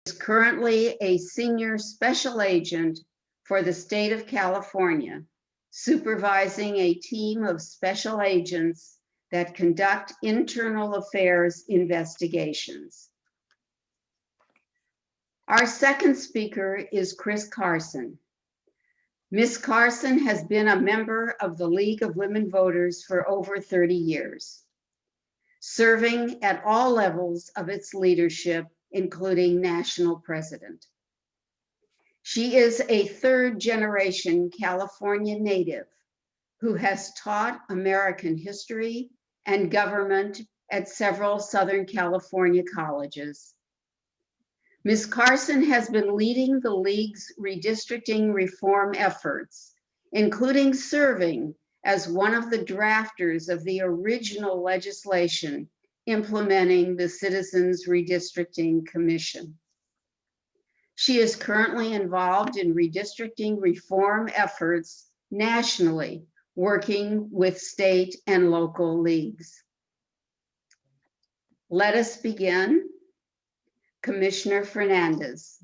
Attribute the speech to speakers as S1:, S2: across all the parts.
S1: is currently a senior special agent for the state of California, supervising a team of special agents that conduct internal affairs investigations. Our second speaker is Chris Carson. Ms. Carson has been a member of the League of Women Voters for over 30 years, serving at all levels of its leadership, including national president. She is a third-generation California native who has taught American history and government at several Southern California colleges. Ms. Carson has been leading the League's redistricting reform efforts, including serving as one of the drafters of the original legislation implementing the Citizens Redistricting Commission. She is currently involved in redistricting reform efforts nationally, working with state and local leagues. Let us begin. Commissioner Fernandez.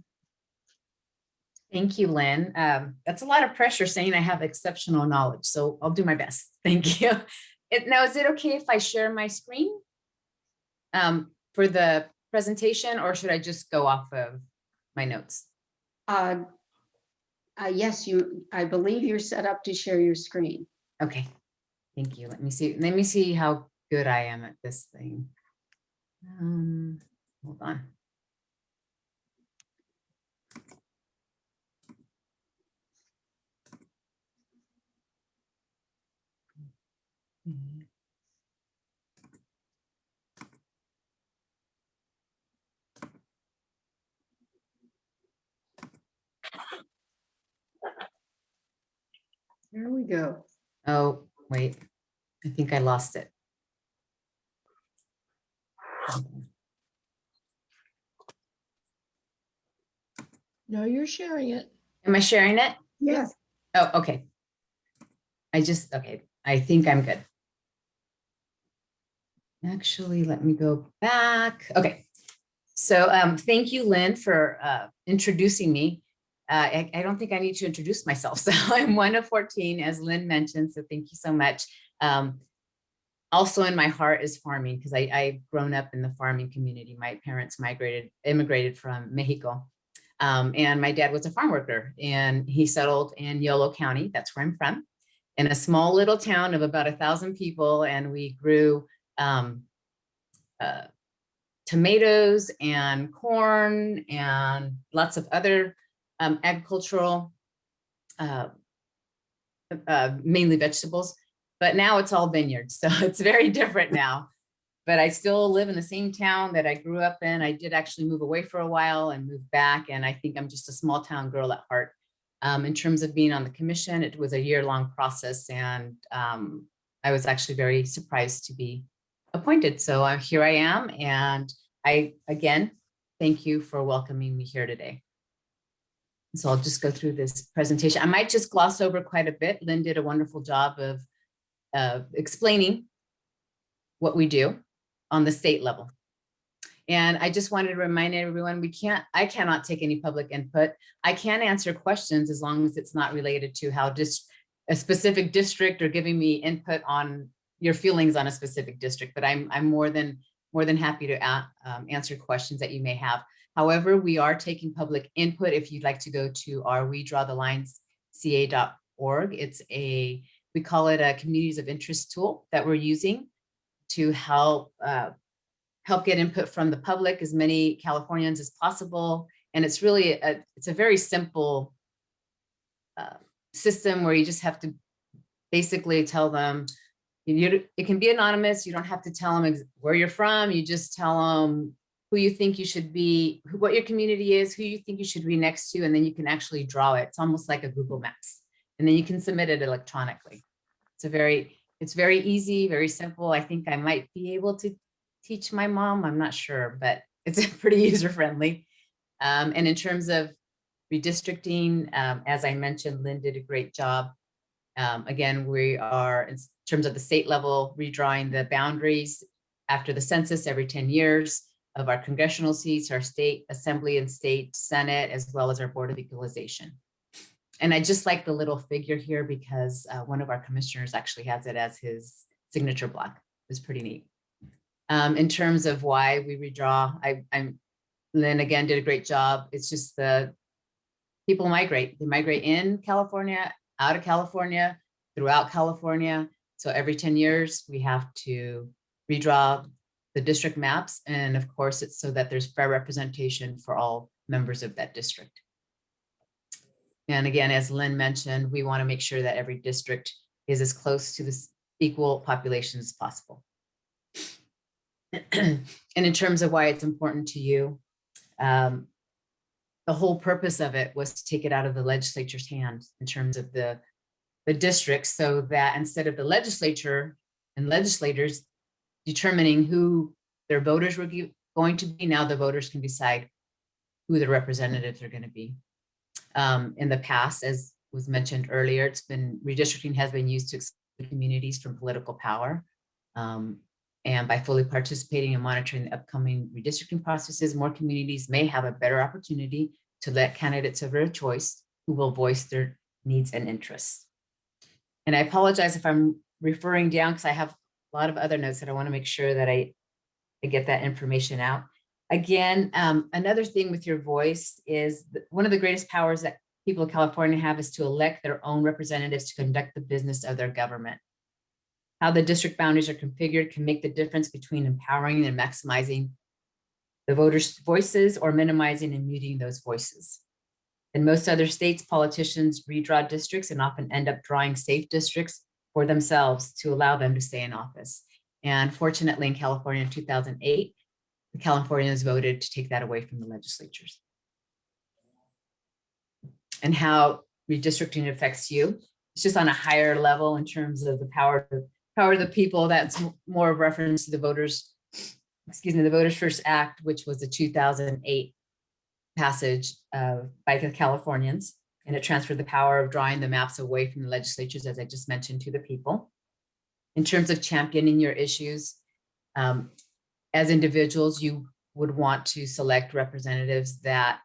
S2: Thank you, Lynn. That's a lot of pressure saying I have exceptional knowledge, so I'll do my best. Thank you. Now, is it okay if I share my screen for the presentation, or should I just go off of my notes?
S1: Yes, I believe you're set up to share your screen.
S2: Okay, thank you. Let me see how good I am at this thing. Hold on.
S1: There we go.
S2: Oh, wait, I think I lost it.
S3: No, you're sharing it.
S2: Am I sharing it?
S1: Yes.
S2: Oh, okay. Okay, I think I'm good. Actually, let me go back. Okay, so thank you, Lynn, for introducing me. I don't think I need to introduce myself. So I'm one of 14, as Lynn mentioned, so thank you so much. Also in my heart is farming, because I've grown up in the farming community. My parents immigrated from Mexico. And my dad was a farm worker, and he settled in Yolo County, that's where I'm from, in a small little town of about 1,000 people. And we grew tomatoes and corn and lots of other agricultural, mainly vegetables, but now it's all vineyards. So it's very different now, but I still live in the same town that I grew up in. I did actually move away for a while and move back. And I think I'm just a small town girl at heart. In terms of being on the commission, it was a year-long process. And I was actually very surprised to be appointed. So here I am. And I, again, thank you for welcoming me here today. So I'll just go through this presentation. I might just gloss over quite a bit. Lynn did a wonderful job of explaining what we do on the state level. And I just wanted to remind everyone, I cannot take any public input. I can answer questions as long as it's not related to how a specific district or giving me input on your feelings on a specific district, but I'm more than happy to answer questions that you may have. However, we are taking public input. If you'd like to go to our wedrawthelinesca.org, we call it a communities of interest tool that we're using to help get input from the public, as many Californians as possible. And it's really it's a very simple system where you just have to basically tell them, it can be anonymous. You don't have to tell them where you're from. You just tell them who you think you should be, what your community is, who you think you should be next to, and then you can actually draw it. It's almost like a Google Maps, and then you can submit it electronically. It's very easy, very simple. I think I might be able to teach my mom, I'm not sure, but it's pretty user-friendly. And in terms of redistricting, as I mentioned, Lynn did a great job. Again, we are, in terms of the state level, redrawing the boundaries after the census every 10 years. of our congressional seats, our state assembly and state senate, as well as our board of equalization. And I just like the little figure here because one of our commissioners actually has it as his signature block. It's pretty neat. In terms of why we redraw, Lynn again did a great job. It's just the people migrate. They migrate in California, out of California, throughout California. So every 10 years, we have to redraw the district maps. And of course, it's so that there's fair representation for all members of that district. And again, as Lynn mentioned, we want to make sure that every district is as close to this equal population as possible. And in terms of why it's important to you, the whole purpose of it was to take it out of the legislature's hands in terms of the districts, so that instead of the legislature and legislators determining who their voters were going to be, now the voters can decide who the representatives are going to be. In the past, as was mentioned earlier, redistricting has been used to exclude communities from political power. And by fully participating and monitoring the upcoming redistricting processes, more communities may have a better opportunity to elect candidates of their choice who will voice their needs and interests. And I apologize if I'm referring down because I have a lot of other notes that I want to make sure that I get that information out. Again, another thing with your voice is one of the greatest powers that people in California have is to elect their own representatives to conduct the business of their government. How the district boundaries are configured can make the difference between empowering and maximizing the voters' voices or minimizing and muting those voices. In most other states, politicians redraw districts and often end up drawing safe districts for themselves to allow them to stay in office. And fortunately, in California in 2008, the Californians voted to take that away from the legislatures. And how redistricting affects you, it's just on a higher level in terms of the power of the people. That's more of reference to the Voters First Act, which was the 2008 passage by the Californians, and it transferred the power of drawing the maps away from the legislatures, as I just mentioned, to the people. In terms of championing your issues, as individuals, you would want to select representatives that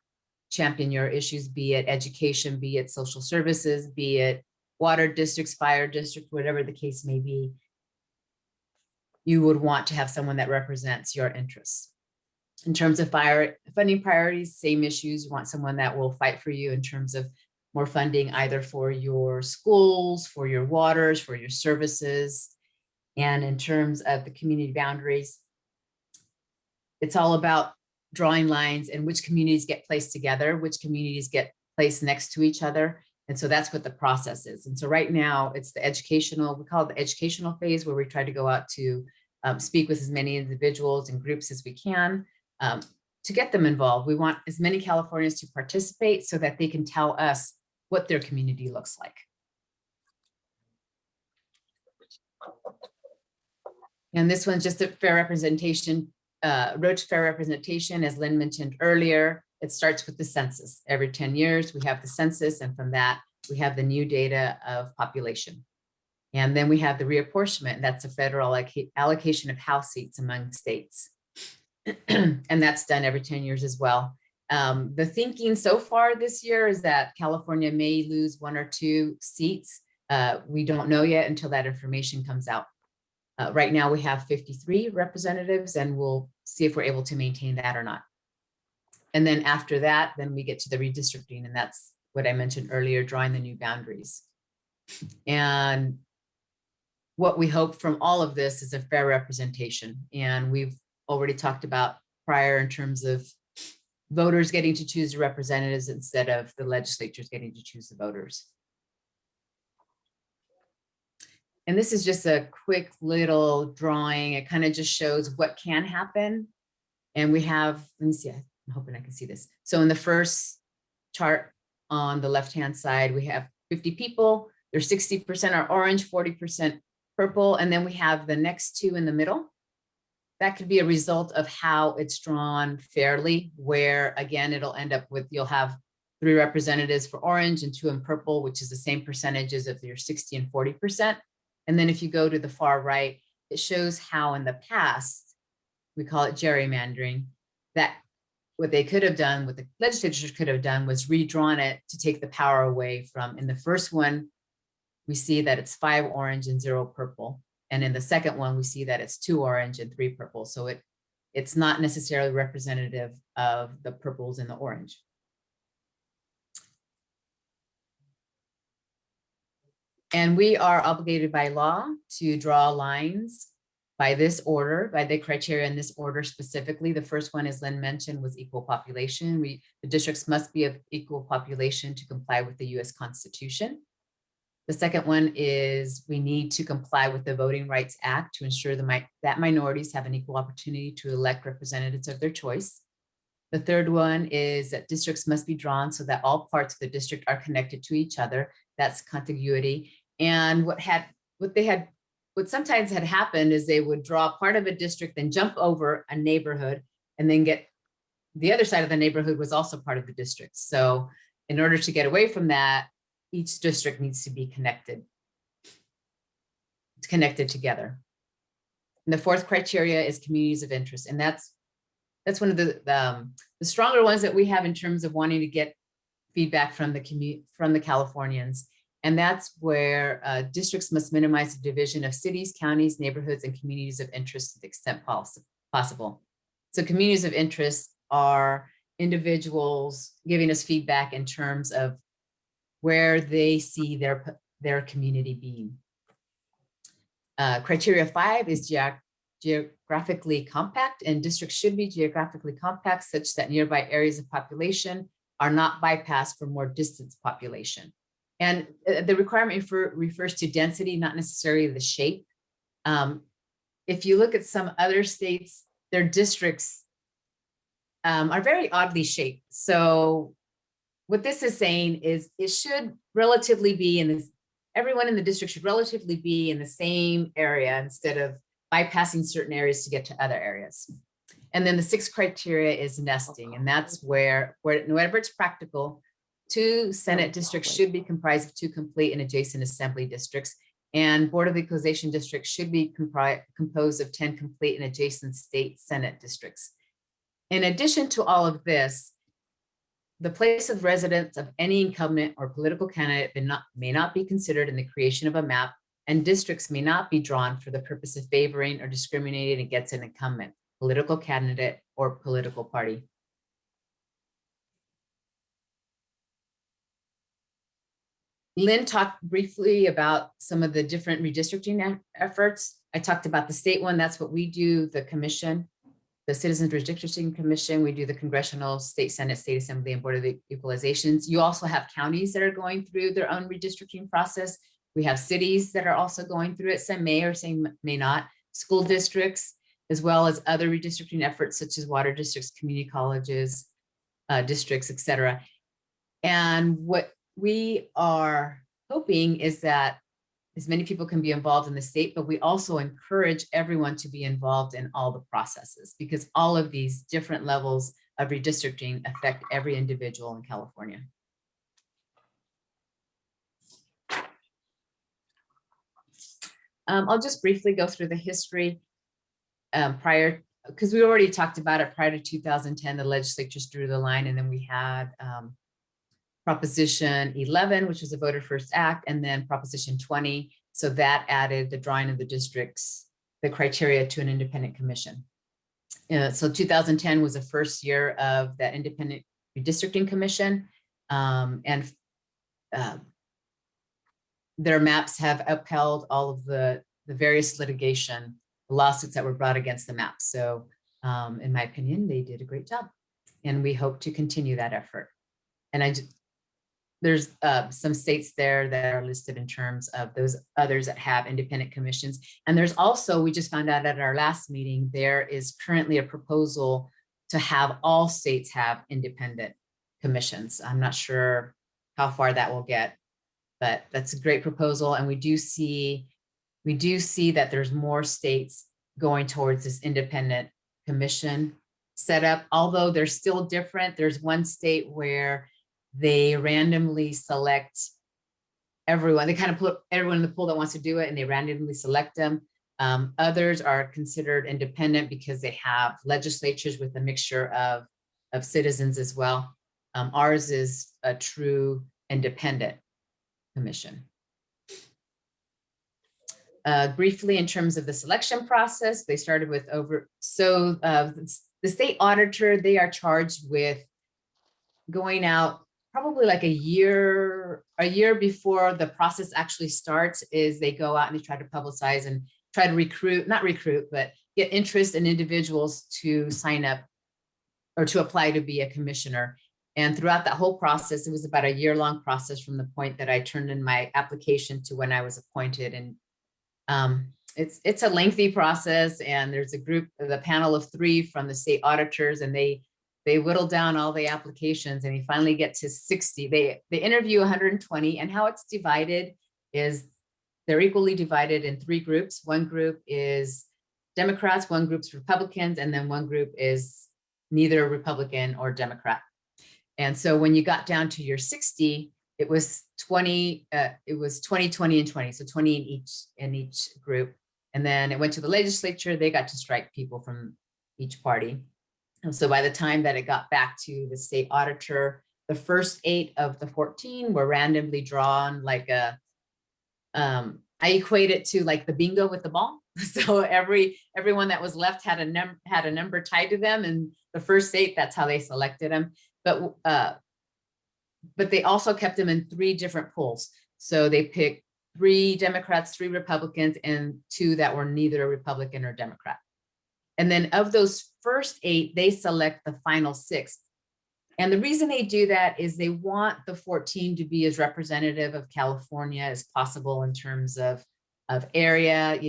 S2: champion your issues, be it education, be it social services, be it water districts, fire districts, whatever the case may be. You would want to have someone that represents your interests. In terms of funding priorities, same issues. You want someone that will fight for you in terms of more funding, either for your schools, for your waters, for your services. And in terms of the community boundaries, it's all about drawing lines and which communities get placed together, which communities get placed next to each other. And so that's what the process is. And so right now it's the educational, we call it the educational phase, where we try to go out to speak with as many individuals and groups as we can to get them involved. We want as many Californians to participate so that they can tell us what their community looks like. And this one's just a fair representation, road to fair representation. As Lynn mentioned earlier, it starts with the census. Every 10 years, we have the census, and from that, we have the new data of population. And then we have the reapportionment, and that's a federal allocation of House seats among states. And that's done every 10 years as well. The thinking so far this year is that California may lose 1 or 2 seats. We don't know yet until that information comes out. Right now, we have 53 representatives, and we'll see if we're able to maintain that or not. And then after that, then we get to the redistricting, and that's what I mentioned earlier, drawing the new boundaries. And what we hope from all of this is a fair representation. And we've already talked about prior in terms of voters getting to choose the representatives instead of the legislatures getting to choose the voters. And this is just a quick little drawing. It kind of just shows what can happen. And we have, let me see, I'm hoping I can see this. So in the first chart on the left-hand side, we have 50 people. There's 60% are orange, 40% purple. And then we have the next 2 in the middle. That could be a result of how it's drawn fairly, where again, it'll end up with, you'll have 3 representatives for orange and 2 in purple, which is the same percentages of your 60 and 40%. And then if you go to the far right, it shows how in the past, we call it gerrymandering, that what they could have done, what the legislature could have done was redrawn it to take the power away from, in the first one, we see that it's 5 orange and 0 purple. And in the second one, we see that it's 2 orange and 3 purple. So it's not necessarily representative of the purples and the orange. And we are obligated by law to draw lines by this order, by the criteria in this order specifically. The first one, as Lynn mentioned, was equal population. The districts must be of equal population to comply with the US Constitution. The second one is we need to comply with the Voting Rights Act to ensure that minorities have an equal opportunity to elect representatives of their choice. The third one is that districts must be drawn so that all parts of the district are connected to each other. That's contiguity. And what sometimes had happened is they would draw part of a district, then jump over a neighborhood, and then get the other side of the neighborhood was also part of the district. So in order to get away from that, each district needs to be connected. It's connected together. And the fourth criteria is communities of interest. And that's one of the stronger ones that we have in terms of wanting to get feedback from the Californians. And that's where districts must minimize the division of cities, counties, neighborhoods, and communities of interest to the extent possible. So communities of interest are individuals giving us feedback in terms of where they see their community being. Criteria 5 is geographically compact, and districts should be geographically compact such that nearby areas of population are not bypassed for more distant population. And the requirement refers to density, not necessarily the shape. If you look at some other states, their districts are very oddly shaped. So what this is saying is it should relatively be everyone in the district should relatively be in the same area instead of bypassing certain areas to get to other areas. And then the 6th criteria is nesting. And that's where whenever it's practical, 2 Senate districts should be comprised of 2 complete and adjacent assembly districts. And Board of Equalization districts should be composed of 10 complete and adjacent state Senate districts. In addition to all of this, the place of residence of any incumbent or political candidate may not be considered in the creation of a map, and districts may not be drawn for the purpose of favoring or discriminating against an incumbent, political candidate, or political party. Lynn talked briefly about some of the different redistricting efforts. I talked about the state one. That's what we do, the commission, the Citizens Redistricting Commission. We do the Congressional, State Senate, State Assembly, and Board of Equalizations. You also have counties that are going through their own redistricting process. We have cities that are also going through it. Some may or some may not. School districts, as well as other redistricting efforts such as water districts, community colleges, districts, et cetera. And what we are hoping is that as many people can be involved in the state, but we also encourage everyone to be involved in all the processes because all of these different levels of redistricting affect every individual in California. I'll just briefly go through the history prior, because we already talked about it prior to 2010, the legislatures drew the line, and then we had Proposition 11, which was a Voter First Act, and then Proposition 20. So that added the drawing of the districts, the criteria to an independent commission. So 2010 was the first year of that independent redistricting commission. Their maps have upheld all of the various litigation, lawsuits that were brought against the maps. So in my opinion, they did a great job. And we hope to continue that effort. And there's some states there that are listed in terms of those others that have independent commissions. And there's also, we just found out at our last meeting, there is currently a proposal to have all states have independent commissions. I'm not sure how far that will get, but that's a great proposal. And we do see that there's more states going towards this independent commission setup, although they're still different. There's one state where they randomly select everyone. They kind of put everyone in the pool that wants to do it and they randomly select them. Others are considered independent because they have legislatures with a mixture of citizens as well. Ours is a true independent commission. Briefly, in terms of the selection process, they started with the state auditor, they are charged with going out probably like a year before the process actually starts. Is they go out and they try to publicize and try to not recruit, but get interest in individuals to sign up or to apply to be a commissioner. And throughout that whole process, it was about a year-long process from the point that I turned in my application to when I was appointed. And it's a lengthy process, and there's the panel of 3 from the state auditors, and they whittle down all the applications, and you finally get to 60. They interview 120, and how it's divided is they're equally divided in 3 groups. One group is Democrats, one group's Republicans, and then one group is neither Republican or Democrat. And so when you got down to your 60, it was 20, 20, and 20. So 20 in each group. And then it went to the legislature. They got to strike people from each party. And so by the time that it got back to the state auditor, the first 8 of the 14 were randomly drawn, like I equate it to like the bingo with the ball. So everyone that was left had a number tied to them, and the first 8, that's how they selected them. But they also kept them in 3 different pools. So they picked 3 Democrats, 3 Republicans, and 2 that were neither a Republican or Democrat. And then of those first 8, they select the final 6. And the reason they do that is they want the 14 to be as representative of California as possible in terms of area,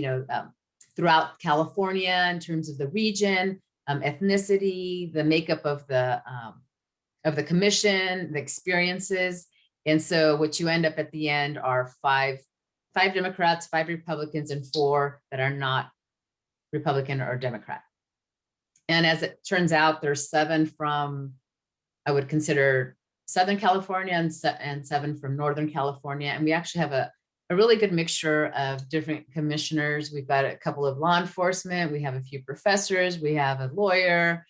S2: throughout California, in terms of the region, ethnicity, the makeup of the commission, the experiences. And so what you end up at the end are 5 Democrats, 5 Republicans, and 4 that are not Republican or Democrat. And as it turns out, there's 7 from, I would consider Southern California, and 7 from Northern California. And we actually have a really good mixture of different commissioners. We've got a couple of law enforcement, we have a few professors, we have a lawyer,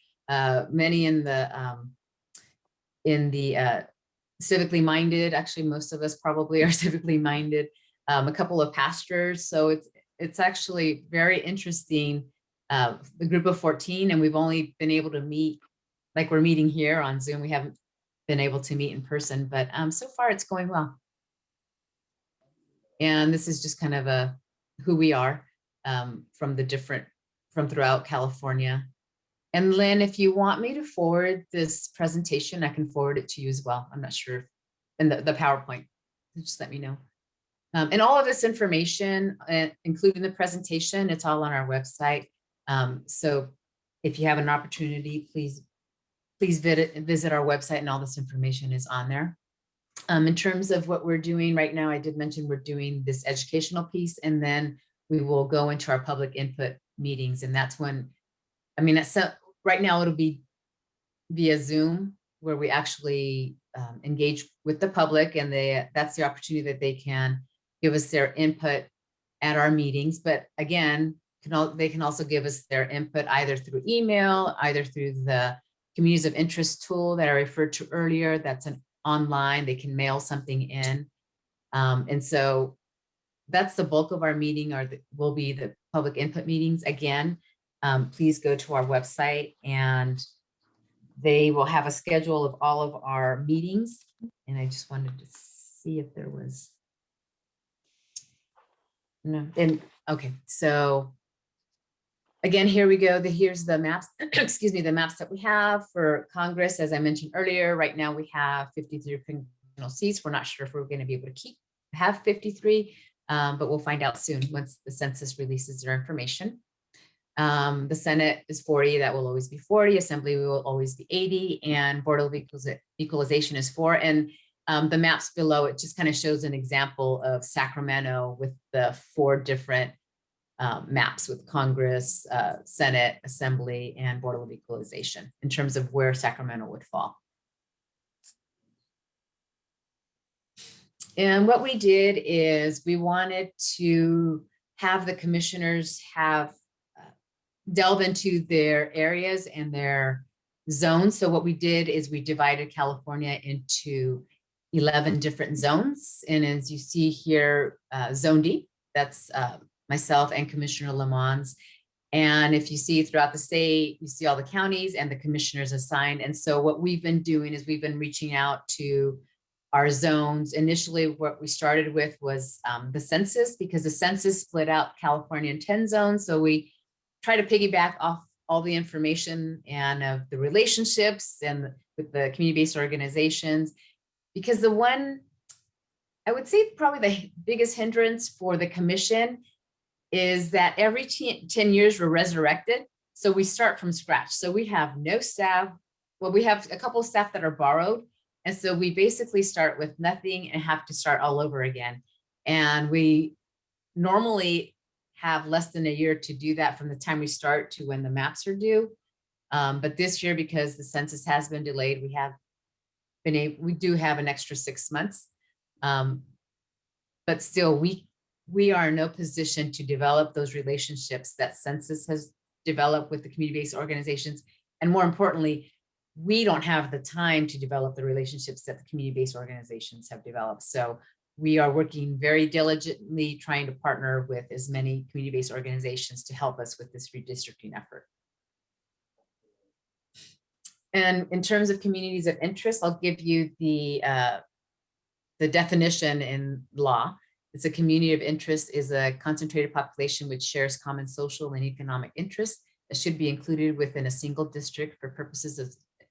S2: many in the civically minded. Actually, most of us probably are civically minded. A couple of pastors. So it's actually very interesting. The group of 14, and we've only been able to meet, like we're meeting here on Zoom. We haven't been able to meet in person, but so far it's going well. And this is just kind of who we are from throughout California. And Lynn, if you want me to forward this presentation, I can forward it to you as well. I'm not sure. And the PowerPoint, just let me know. And all of this information, including the presentation, it's all on our website. So if you have an opportunity, please visit our website, and all this information is on there. In terms of what we're doing right now, I did mention we're doing this educational piece, and then we will go into our public input meetings. And that's when, right now it'll be via Zoom, where we actually engage with the public, and that's the opportunity that they can give us their input at our meetings. But again, they can also give us their input either through email, either through the communities of interest tool that I referred to earlier. That's an online, they can mail something in. And so that's the bulk of our meeting, will be the public input meetings. Again, please go to our website, and they will have a schedule of all of our meetings. And I just wanted to see if there was no. And okay, so again, here we go. Here's the maps, excuse me, the maps that we have for Congress. As I mentioned earlier, right now we have 53 congressional seats. We're not sure if we're going to be able to have 53, but we'll find out soon once the census releases their information. The Senate is 40, that will always be 40. Assembly will always be 80, and Board of Equalization is 4. And the maps below, it just kind of shows an example of Sacramento with the 4 different maps with Congress, Senate, Assembly, and Board of Equalization in terms of where Sacramento would fall. And what we did is we wanted to have the commissioners delve into their areas and their zones. So what we did is we divided California into 11 different zones. And as you see here, Zone D, that's myself and Commissioner Lamons. And if you see throughout the state, you see all the counties and the commissioners assigned. And so what we've been doing is we've been reaching out to our zones. Initially, what we started with was the census, because the census split out California in 10 zones. So we try to piggyback off all the information and of the relationships and with the community-based organizations. Because the one, I would say probably the biggest hindrance for the commission is that every 10 years we're resurrected. So we start from scratch. So we have no staff. Well, we have a couple of staff that are borrowed. And so we basically start with nothing and have to start all over again. And we normally have less than a year to do that from the time we start to when the maps are due. But this year, because the census has been delayed, we do have an extra 6 months. But still, we are in no position to develop those relationships that census has developed with the community-based organizations. And more importantly, we don't have the time to develop the relationships that the community-based organizations have developed. So we are working very diligently trying to partner with as many community-based organizations to help us with this redistricting effort. And in terms of communities of interest, I'll give you the definition in law. It's a community of interest is a concentrated population which shares common social and economic interests that should be included within a single district for purposes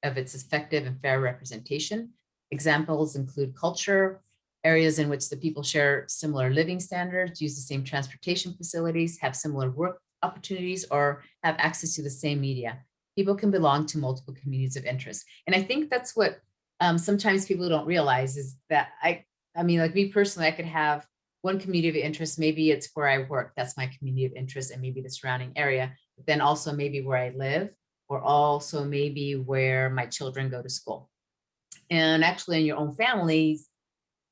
S2: of its effective and fair representation. Examples include culture, areas in which the people share similar living standards, use the same transportation facilities, have similar work opportunities, or have access to the same media. People can belong to multiple communities of interest. And I think that's what sometimes people don't realize is that I mean, like me personally, I could have one community of interest. Maybe it's where I work. That's my community of interest, and maybe the surrounding area, but then also maybe where I live, or also maybe where my children go to school. And actually in your own families,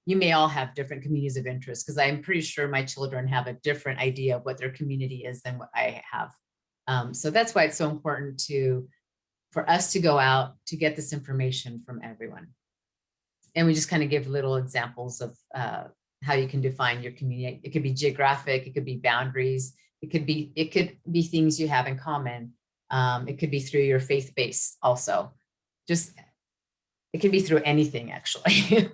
S2: you may all have different communities of interest, because I'm pretty sure my children have a different idea of what their community is than what I have. So that's why it's so important for us to go out to get this information from everyone. And we just kind of give little examples of how you can define your community. It could be geographic, it could be boundaries, it could be things you have in common. It could be through your faith base also. It could be through anything, actually.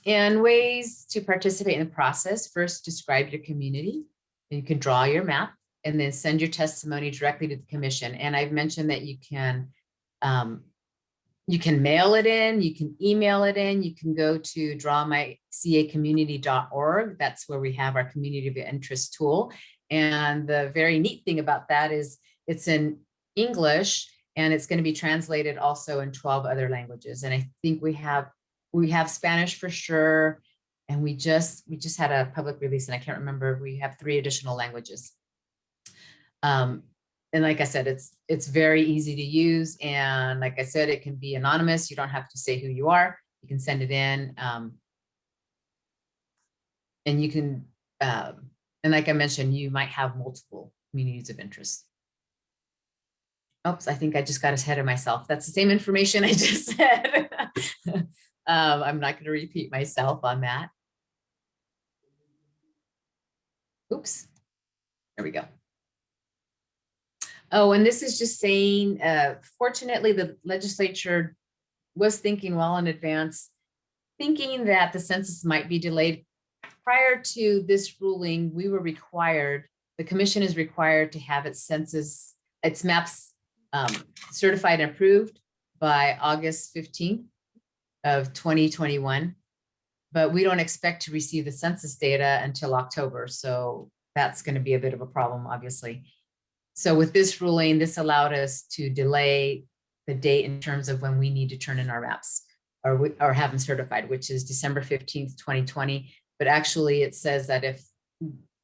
S2: And ways to participate in the process: first, describe your community. And you can draw your map and then send your testimony directly to the commission. And I've mentioned that you can mail it in, you can email it in, you can go to drawmycacommunity.org. That's where we have our community of interest tool. And the very neat thing about that is it's in English, and it's going to be translated also in 12 other languages. And I think we have Spanish for sure. And we just had a public release, and I can't remember, we have 3 additional languages. And like I said, it's very easy to use. And like I said, it can be anonymous. You don't have to say who you are. You can send it in. And you can, and like I mentioned, you might have multiple communities of interest. Oops, I think I just got ahead of myself. That's the same information I just said. I'm not going to repeat myself on that. Oops, there we go. Oh, and this is just saying, fortunately, the legislature was thinking well in advance, thinking that the census might be delayed. Prior to this ruling, we were required, the commission is required to have its maps certified and approved by August 15th of 2021. But we don't expect to receive the census data until October. So that's going to be a bit of a problem, obviously. So with this ruling, this allowed us to delay the date in terms of when we need to turn in our maps or have them certified, which is December 15th, 2020. But actually it says that if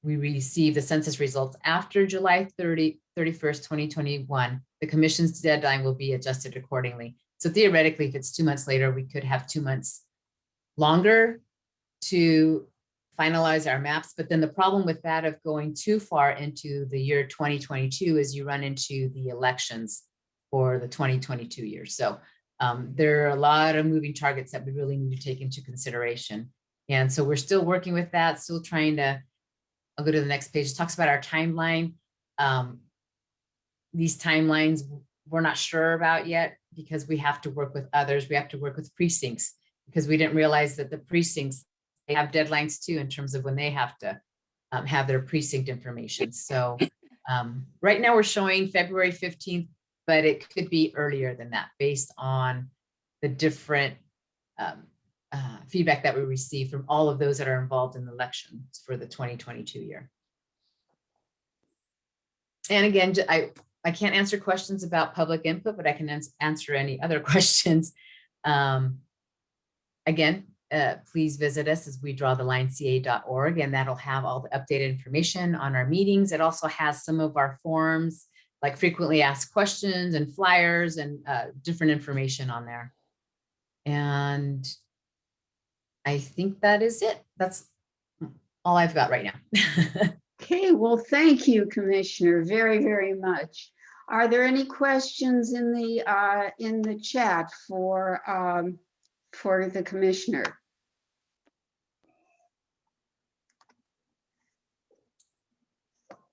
S2: we receive the census results after July 31st, 2021, the commission's deadline will be adjusted accordingly. So theoretically, if it's 2 months later, we could have 2 months longer to finalize our maps. But then the problem with that of going too far into the year 2022 is you run into the elections for the 2022 year. So there are a lot of moving targets that we really need to take into consideration. And so we're still working with that, still trying to, I'll go to the next page. It talks about our timeline. These timelines we're not sure about yet because we have to work with others. We have to work with precincts because we didn't realize that the precincts, they have deadlines too in terms of when they have to have their precinct information. So right now we're showing February 15th, but it could be earlier than that based on the different feedback that we receive from all of those that are involved in the elections for the 2022 year. And again, I can't answer questions about public input, but I can answer any other questions. Again, please visit us as we draw the line.ca.org, and that'll have all the updated information on our meetings. It also has some of our forms, like frequently asked questions and flyers and different information on there. And I think that is it. That's all I've got right now.
S1: Okay, well, thank you, Commissioner, very, very much. Are there any questions in the chat for the Commissioner?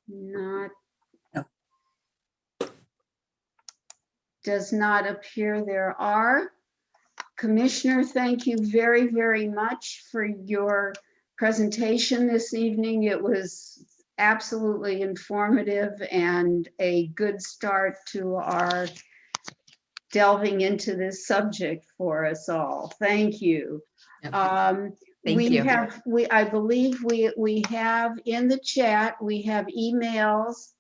S1: Not.
S4: No.
S1: Does not appear there are. Commissioner, thank you very, very much for your presentation this evening. It was absolutely informative and a good start to our delving into this subject for us all. Thank you.
S2: Thank you.
S1: I believe we have in the chat, we have emails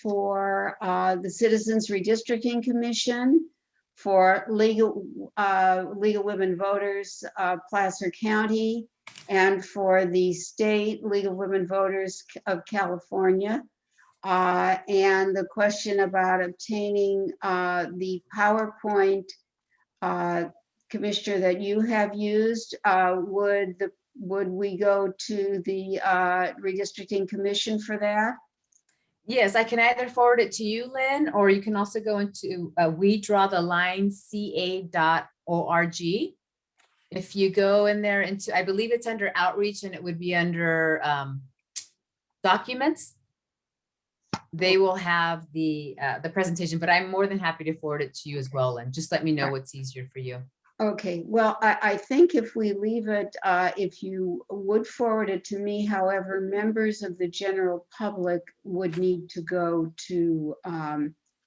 S1: for the Citizens Redistricting Commission, for Legal Women Voters, Placer County, and for the State Legal Women Voters of California. And the question about obtaining the PowerPoint, Commissioner, that you have used, would we go to the Redistricting Commission for that?
S2: Yes, I can either forward it to you, Lynn, or you can also go into wedrawthelineca.org. If you go in there into, I believe it's under outreach and it would be under documents. They will have the presentation, but I'm more than happy to forward it to you as well. And just let me know what's easier for you.
S1: Okay, well, I think if we leave it, if you would forward it to me, however, members of the general public would need to go to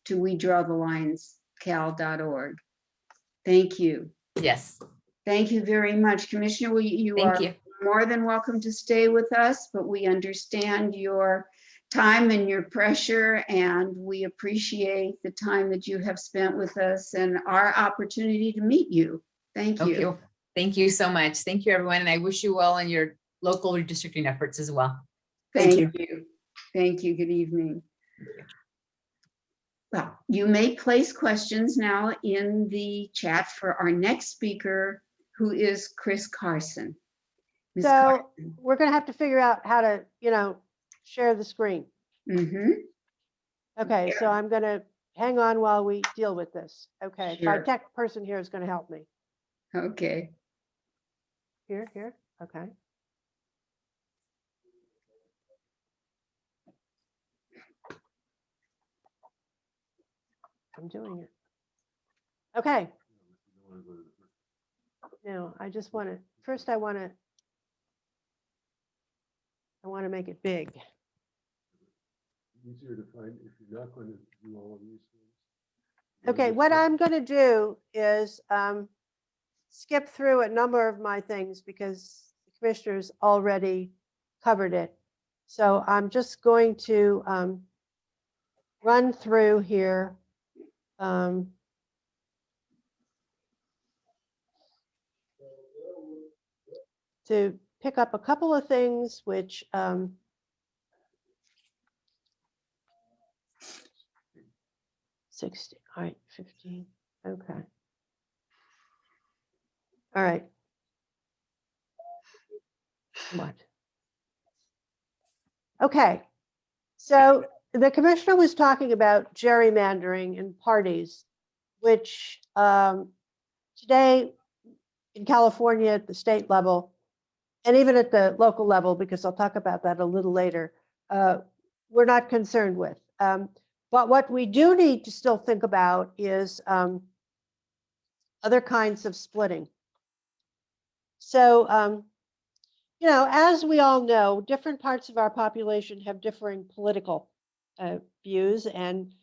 S1: wedrawthelinescal.org. Thank you.
S2: Yes.
S1: Thank you very much, Commissioner. You
S2: Thank
S1: are
S2: you.
S1: more than welcome to stay with us, but we understand your time and your pressure, and we appreciate the time that you have spent with us and our opportunity to meet you. Thank you.
S2: Okay. Thank you so much. Thank you, everyone. And I wish you well in your local redistricting efforts as well.
S1: Thank you. Thank you. Good evening. Well, you may place questions now in the chat for our next speaker, who is Chris Carson. Ms.
S5: So
S1: Carson.
S5: we're going to have to figure out how to, share the screen.
S1: Mm-hmm.
S5: Okay, so I'm going to hang on while we deal with this. Okay, my
S1: Sure.
S5: tech person here is going to help me.
S1: Okay.
S5: Here, okay. I'm doing it. Okay. Now, I just want to, first I want to make it big.
S6: Easier to find if you're not going to do all of these things.
S5: Okay, what I'm going to do is skip through a number of my things because the commissioners already covered it. So I'm just going to run through here. To pick up a couple of things which 60, all right, 15, okay. All right. What? Okay, so the commissioner was talking about gerrymandering and parties, which today in California at the state level, and even at the local level, because I'll talk about that a little later, we're not concerned with. But what we do need to still think about is other kinds of splitting. So, you know, as we all know, different parts of our population have differing political views, and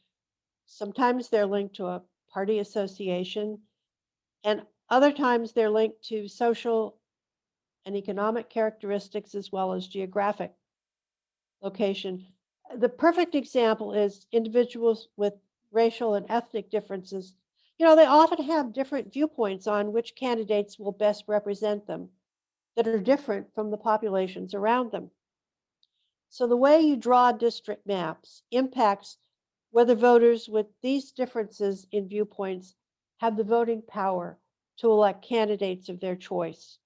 S5: sometimes they're linked to a party association, and other times they're linked to social and economic characteristics as well as geographic location. The perfect example is individuals with racial and ethnic differences. You know, they often have different viewpoints on which candidates will best represent them that are different from the populations around them. So the way you draw district maps impacts whether voters with these differences in viewpoints have the voting power to elect candidates of their choice,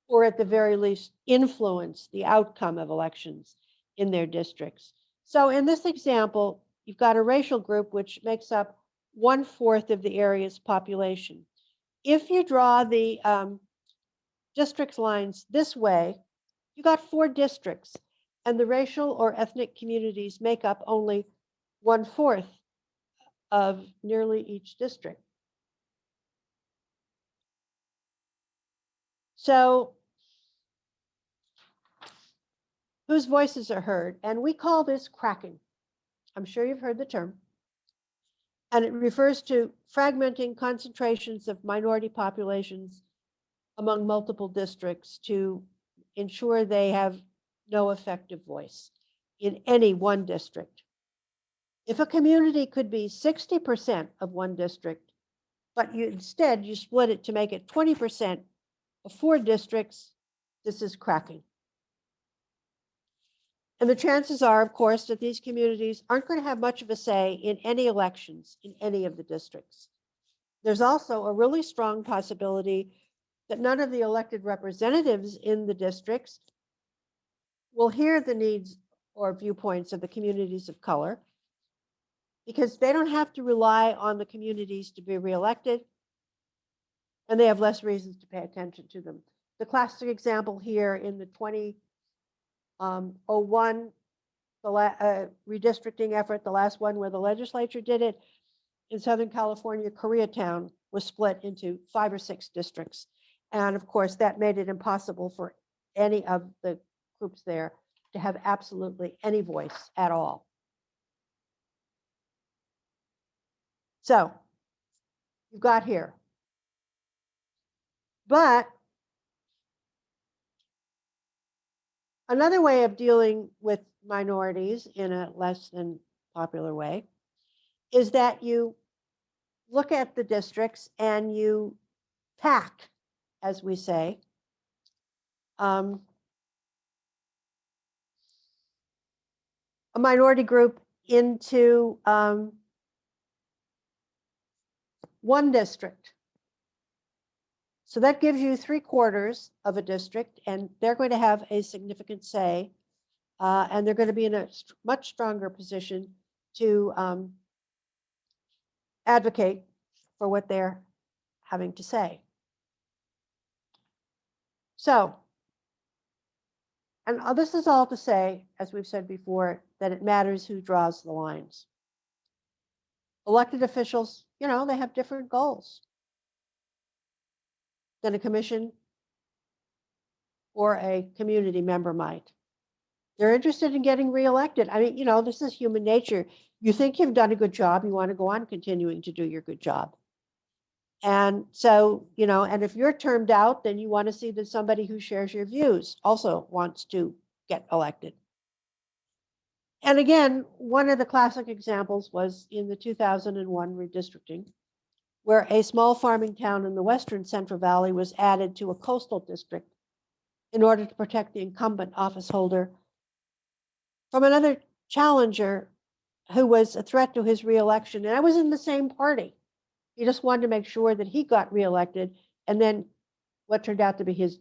S5: or at the very least influence the outcome of elections in their districts. So in this example, you've got a racial group which makes up 1/4 of the area's population. If you draw the district lines this way, you got 4 districts, and the racial or ethnic communities make up only 1/4 of nearly each district. So whose voices are heard? And we call this cracking. I'm sure you've heard the term. And it refers to fragmenting concentrations of minority populations among multiple districts to ensure they have no effective voice in any one district. If a community could be 60% of one district, but instead you split it to make it 20% of 4 districts, this is cracking. And the chances are, of course, that these communities aren't going to have much of a say in any elections in any of the districts. There's also a really strong possibility that none of the elected representatives in the districts will hear the needs or viewpoints of the communities of color, because they don't have to rely on the communities to be reelected, and they have less reasons to pay attention to them. The classic example here in the 2001 redistricting effort, the last one where the legislature did it, in Southern California, Koreatown was split into 5 or 6 districts. And of course, that made it impossible for any of the groups there to have absolutely any voice at all. So you've got here. But another way of dealing with minorities in a less than popular way is that you look at the districts and you pack, as we say, a minority group into one district. So that gives you 3/4 of a district, and they're going to have a significant say, and they're going to be in a much stronger position to advocate for what they're having to say. So, and this is all to say, as we've said before, that it matters who draws the lines. Elected officials, you know, they have different goals than a commission or a community member might. They're interested in getting reelected. I mean, you know, this is human nature. You think you've done a good job, you want to go on continuing to do your good job. And so, you know, and if you're termed out, then you want to see that somebody who shares your views also wants to get elected. And again, one of the classic examples was in the 2001 redistricting, where a small farming town in the Western Central Valley was added to a coastal district in order to protect the incumbent office holder from another challenger who was a threat to his reelection. And I was in the same party. He just wanted to make sure that he got reelected, and then what turned out to be his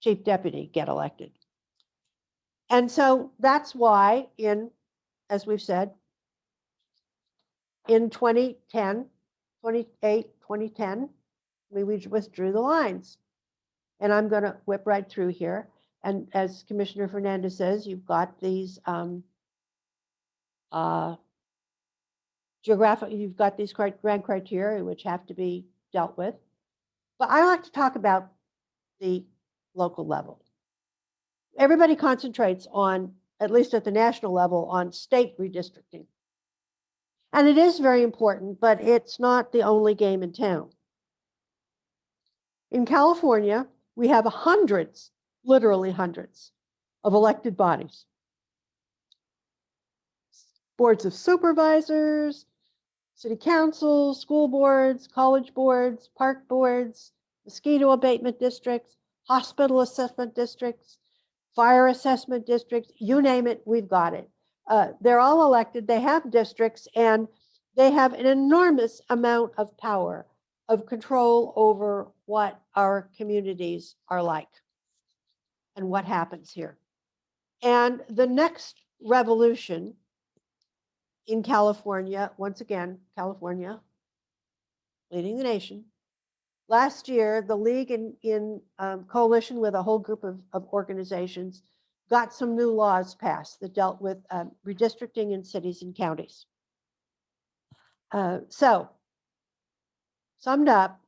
S5: chief deputy get elected. And so that's why as we've said, in 2010, 2010, we withdrew the lines. And I'm going to whip right through here. And as Commissioner Fernandez says, you've got these you've got these grand criteria which have to be dealt with. But I like to talk about the local level. Everybody concentrates on, at least at the national level, on state redistricting. And it is very important, but it's not the only game in town. In California, we have hundreds, literally hundreds, of elected bodies. Boards of supervisors, city councils, school boards, college boards, park boards, mosquito abatement districts, hospital assessment districts, fire assessment districts, you name it, we've got it. They're all elected, they have districts, and they have an enormous amount of power, of control over what our communities are like and what happens here. And the next revolution in California, once again, California leading the nation. Last year, the league in coalition with a whole group of organizations got some new laws passed that dealt with redistricting in cities and counties. So, summed up,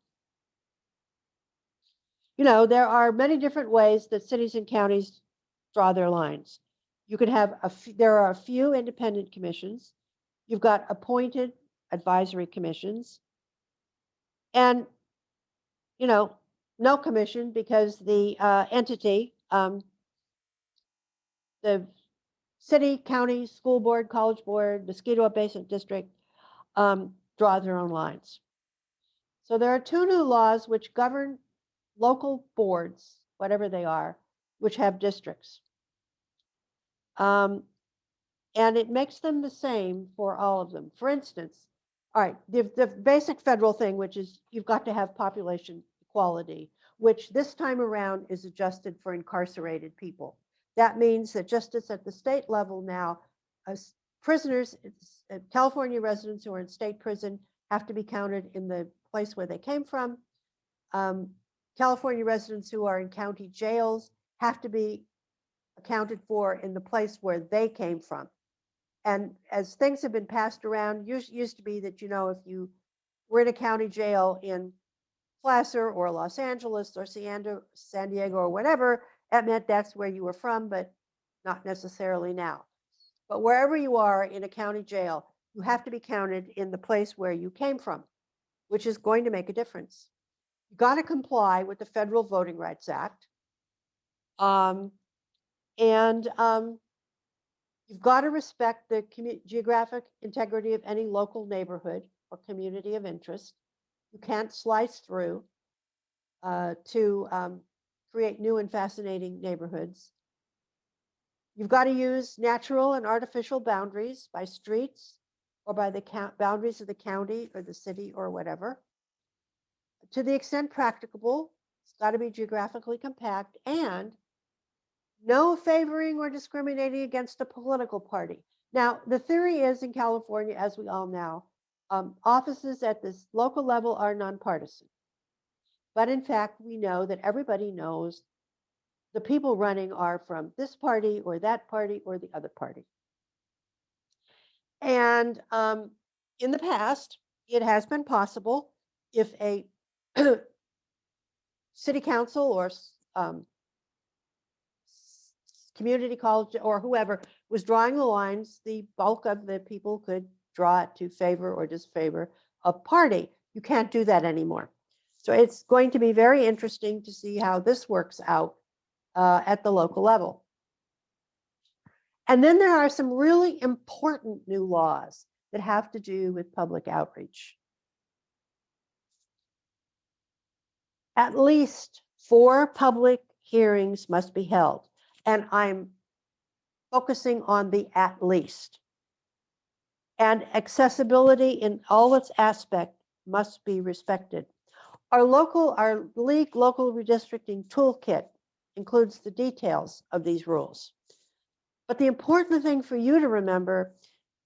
S5: there are many different ways that cities and counties draw their lines. You could have there are a few independent commissions. You've got appointed advisory commissions, and no commission because the entity, the city, county, school board, college board, mosquito abatement district, draw their own lines. So there are two new laws which govern local boards, whatever they are, which have districts. And it makes them the same for all of them. For instance, all right, the basic federal thing, which is you've got to have population equality, which this time around is adjusted for incarcerated people. That means that just as at the state level now, prisoners, California residents who are in state prison have to be counted in the place where they came from. California residents who are in county jails have to be accounted for in the place where they came from. And as things have been passed around, used to be that, if you were in a county jail in Placer or Los Angeles or San Diego or whatever, that meant that's where you were from, but not necessarily now. But wherever you are in a county jail, you have to be counted in the place where you came from, which is going to make a difference. You've got to comply with the Federal Voting Rights Act. You've got to respect the geographic integrity of any local neighborhood or community of interest. You can't slice through to create new and fascinating neighborhoods. You've got to use natural and artificial boundaries by streets or by the boundaries of the county or the city or whatever. To the extent practicable, it's got to be geographically compact, and no favoring or discriminating against a political party. Now, the theory is in California, as we all know, offices at this local level are nonpartisan. But in fact, we know that everybody knows the people running are from this party or that party or the other party. And in the past, it has been possible if a city council or community college or whoever was drawing the lines, the bulk of the people could draw it to favor or disfavor a party. You can't do that anymore. So it's going to be very interesting to see how this works out at the local level. And then there are some really important new laws that have to do with public outreach. At least 4 public hearings must be held. And I'm focusing on the at least. And accessibility in all its aspects must be respected. Our league local redistricting toolkit includes the details of these rules. But the important thing for you to remember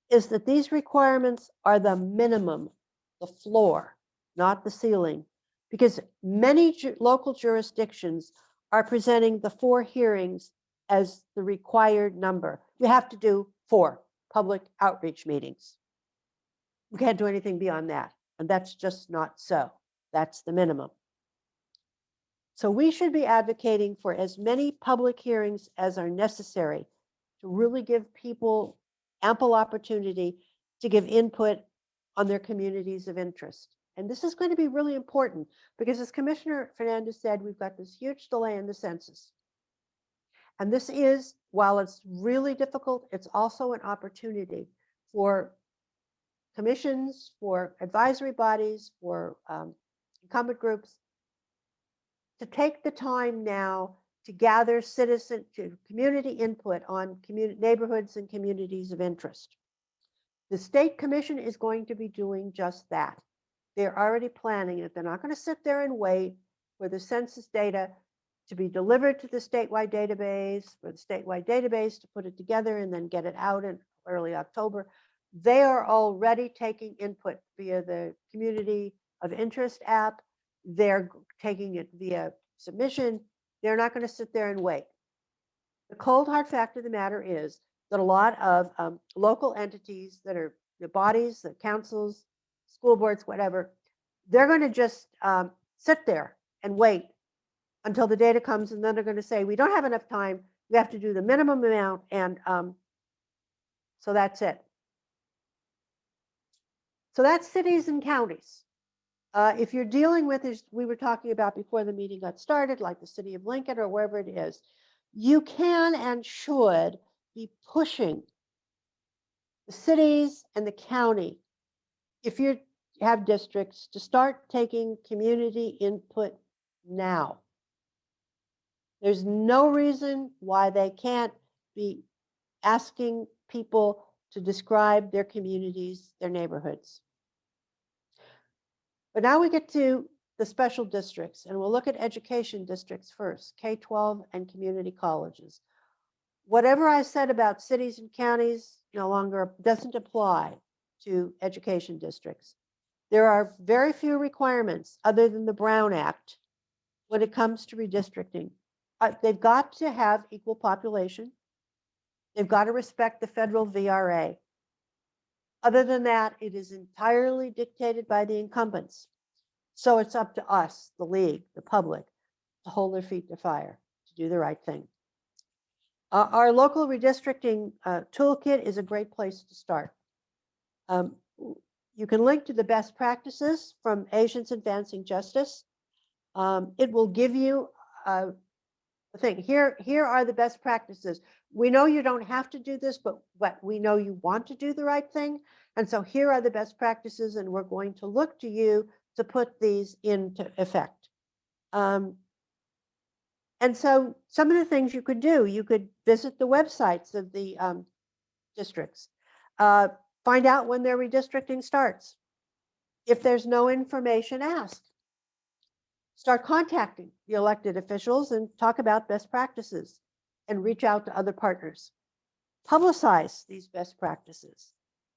S5: is that these requirements are the minimum, the floor, not the ceiling, because many local jurisdictions are presenting the 4 hearings as the required number. You have to do 4 public outreach meetings. You can't do anything beyond that, and that's just not so. That's the minimum. So we should be advocating for as many public hearings as are necessary to really give people ample opportunity to give input on their communities of interest. And this is going to be really important because, as Commissioner Fernandez said, we've got this huge delay in the census. And this is, while it's really difficult, it's also an opportunity for commissions, for advisory bodies, for incumbent groups to take the time now to gather community input on neighborhoods and communities of interest. The State Commission is going to be doing just that. They're already planning it. They're not going to sit there and wait for the census data to be delivered to the statewide database, for the statewide database to put it together and then get it out in early October. They are already taking input via the Community of Interest app. They're taking it via submission. They're not going to sit there and wait. The cold hard fact of the matter is that a lot of local entities that are the bodies, the councils, school boards, whatever, they're going to just sit there and wait until the data comes, and then they're going to say, we don't have enough time. We have to do the minimum amount, and so that's it. So that's cities and counties. If you're dealing with, as we were talking about before the meeting got started, like the city of Lincoln or wherever it is, you can and should be pushing the cities and the county, if you have districts, to start taking community input now. There's no reason why they can't be asking people to describe their communities, their neighborhoods. But now we get to the special districts, and we'll look at education districts first, K-12 and community colleges. Whatever I said about cities and counties no longer doesn't apply to education districts. There are very few requirements other than the Brown Act when it comes to redistricting. They've got to have equal population. They've got to respect the federal VRA. Other than that, it is entirely dictated by the incumbents. So it's up to us, the league, the public, to hold their feet to fire, to do the right thing. Our local redistricting toolkit is a great place to start. You can link to the best practices from Asians Advancing Justice. It will give you a thing. Here are the best practices. We know you don't have to do this, but we know you want to do the right thing. And so here are the best practices, and we're going to look to you to put these into effect. And so some of the things you could do, you could visit the websites of the districts, find out when their redistricting starts. If there's no information, ask. Start contacting the elected officials and talk about best practices and reach out to other partners. Publicize these best practices.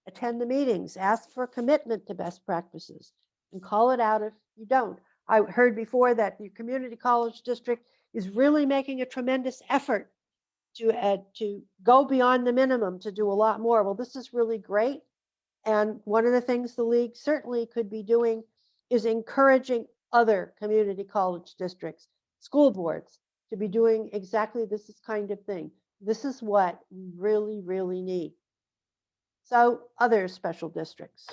S5: Attend the meetings, ask for a commitment to best practices, and call it out if you don't. I heard before that the community college district is really making a tremendous effort to go beyond the minimum, to do a lot more. Well, this is really great. And one of the things the league certainly could be doing is encouraging other community college districts, school boards, to be doing exactly this kind of thing. This is what we really, really need. So other special districts,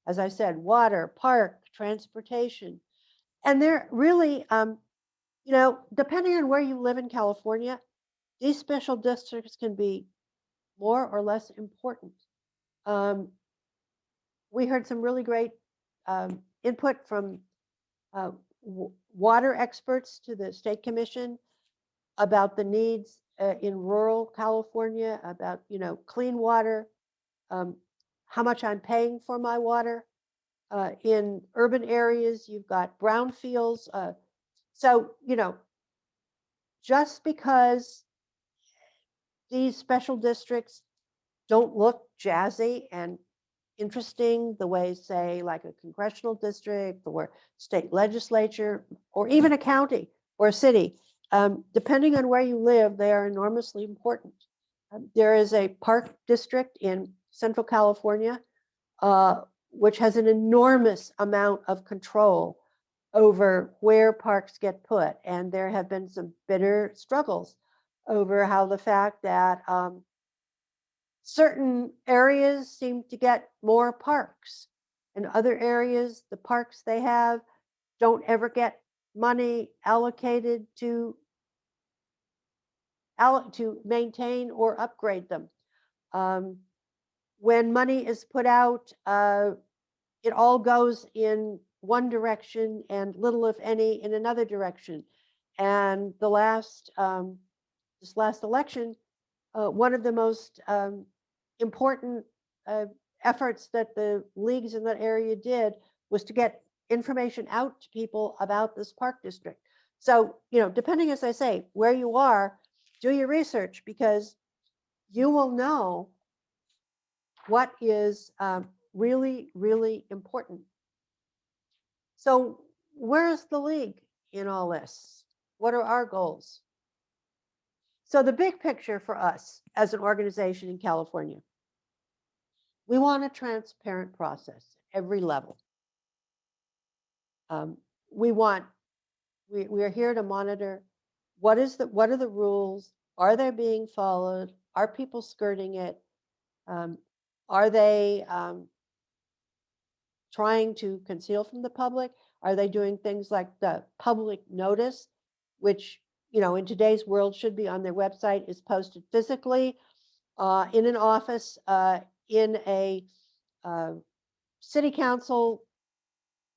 S5: as I said, water, park, transportation. And they're really, depending on where you live in California, these special districts can be more or less important. We heard some really great input from water experts to the State Commission about the needs in rural California, about clean water, how much I'm paying for my water. In urban areas, you've got brownfields. So just because these special districts don't look jazzy and interesting the way, say, like a congressional district or state legislature, or even a county or a city, depending on where you live, they are enormously important. There is a park district in Central California, which has an enormous amount of control over where parks get put. And there have been some bitter struggles over how the fact that certain areas seem to get more parks, and other areas, the parks they have don't ever get money allocated to maintain or upgrade them. When money is put out, it all goes in one direction and little, if any, in another direction. And this last election, one of the most important efforts that the leagues in that area did was to get information out to people about this park district. So, depending, as I say, where you are, do your research, because you will know what is really, really important. So where's the league in all this? What are our goals? So the big picture for us as an organization in California, we want a transparent process at every level. We are here to monitor what are the rules? Are they being followed? Are people skirting it? Are they trying to conceal from the public? Are they doing things like the public notice, which, in today's world should be on their website, is posted physically in an office, in a city council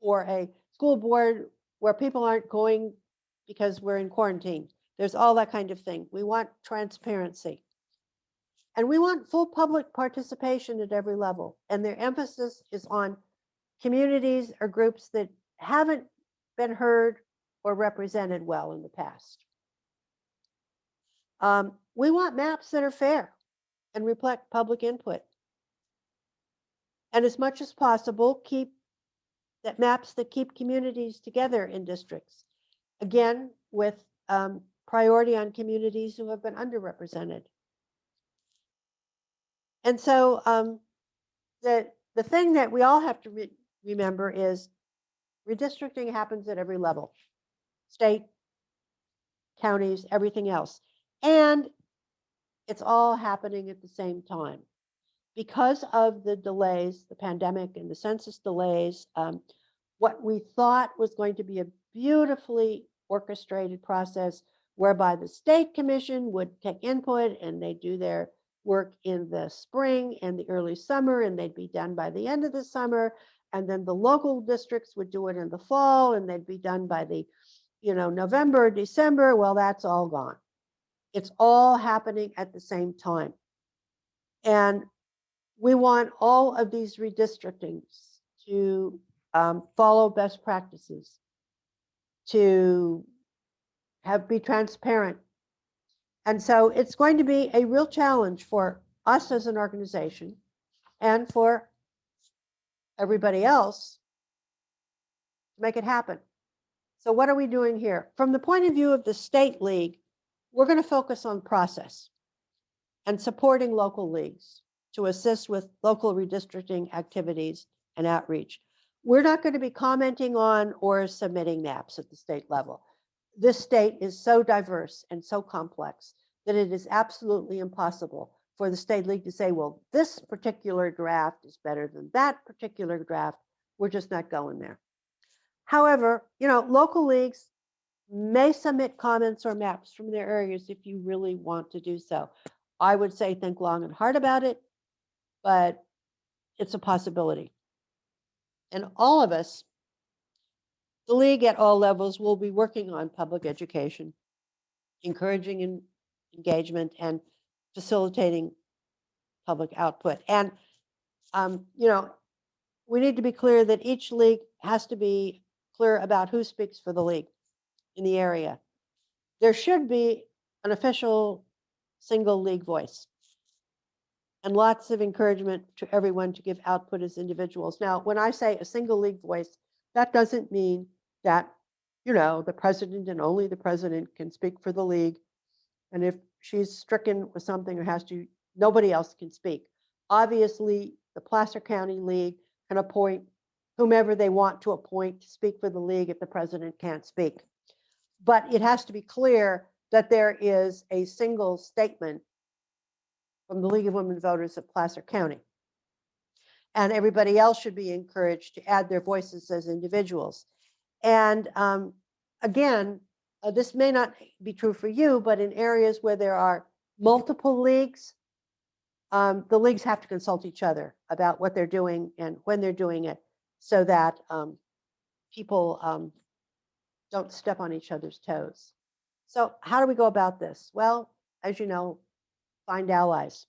S5: or a school board where people aren't going because we're in quarantine. There's all that kind of thing. We want transparency. And we want full public participation at every level. And their emphasis is on communities or groups that haven't been heard or represented well in the past. We want maps that are fair and reflect public input. And as much as possible, keep maps that keep communities together in districts. Again, with priority on communities who have been underrepresented. And so the thing that we all have to remember is redistricting happens at every level, state, counties, everything else. And it's all happening at the same time. Because of the delays, the pandemic and the census delays, what we thought was going to be a beautifully orchestrated process whereby the state commission would take input and they do their work in the spring and the early summer, and they'd be done by the end of the summer. And then the local districts would do it in the fall, and they'd be done by the, November, December. Well, that's all gone. It's all happening at the same time. And we want all of these redistrictings to follow best practices, to be transparent. And so it's going to be a real challenge for us as an organization and for everybody else to make it happen. So what are we doing here? From the point of view of the state league, we're going to focus on process and supporting local leagues to assist with local redistricting activities and outreach. We're not going to be commenting on or submitting maps at the state level. This state is so diverse and so complex that it is absolutely impossible for the state league to say, well, this particular draft is better than that particular draft. We're just not going there. However, local leagues may submit comments or maps from their areas if you really want to do so. I would say think long and hard about it, but it's a possibility. And all of us, the league at all levels, will be working on public education, encouraging engagement and facilitating public output. And, we need to be clear that each league has to be clear about who speaks for the league in the area. there should be an official single league voice. And lots of encouragement to everyone to give output as individuals. Now, when I say a single league voice, that doesn't mean that, the president and only the president can speak for the league. And if she's stricken with something or has to, nobody else can speak. Obviously, the Placer County League can appoint whomever they want to appoint to speak for the league if the president can't speak. But it has to be clear that there is a single statement from the League of Women Voters of Placer County. And everybody else should be encouraged to add their voices as individuals. And again, this may not be true for you, but in areas where there are multiple leagues, the leagues have to consult each other about what they're doing and when they're doing it, so that people don't step on each other's toes. So how do we go about this? Well, as you know, find allies.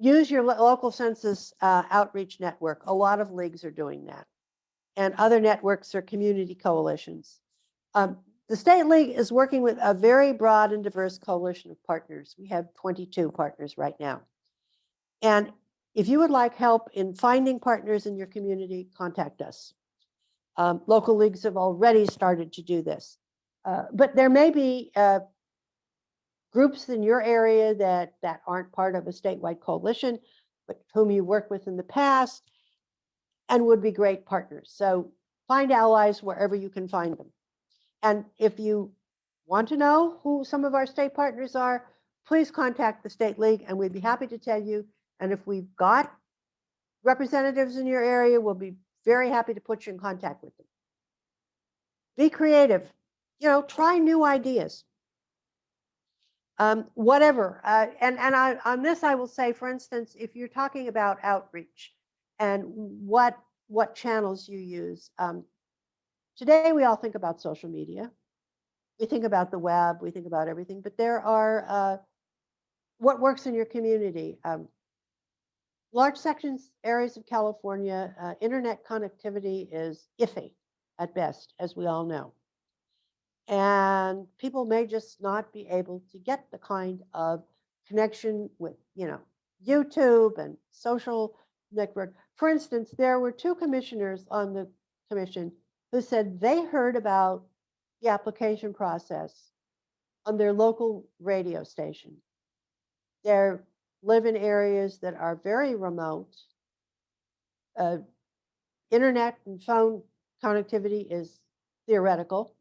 S5: Use your local census outreach network. A lot of leagues are doing that. And other networks are community coalitions. The State League is working with a very broad and diverse coalition of partners. We have 22 partners right now. And if you would like help in finding partners in your community, contact us. Local leagues have already started to do this. But there may be groups in your area that aren't part of a statewide coalition, but whom you worked with in the past and would be great partners. So find allies wherever you can find them. And if you want to know who some of our state partners are, please contact the State League and we'd be happy to tell you. And if we've got representatives in your area, we'll be very happy to put you in contact with them. Be creative, try new ideas. Whatever. On this, I will say, for instance, if you're talking about outreach and what channels you use, today we all think about social media. We think about the web, we think about everything, but there are what works in your community. Large areas of California, internet connectivity is iffy at best, as we all know. And people may just not be able to get the kind of connection with, YouTube and social network. For instance, there were 2 commissioners on the commission who said they heard about the application process on their local radio station. They live in areas that are very remote. Internet and phone connectivity is theoretical.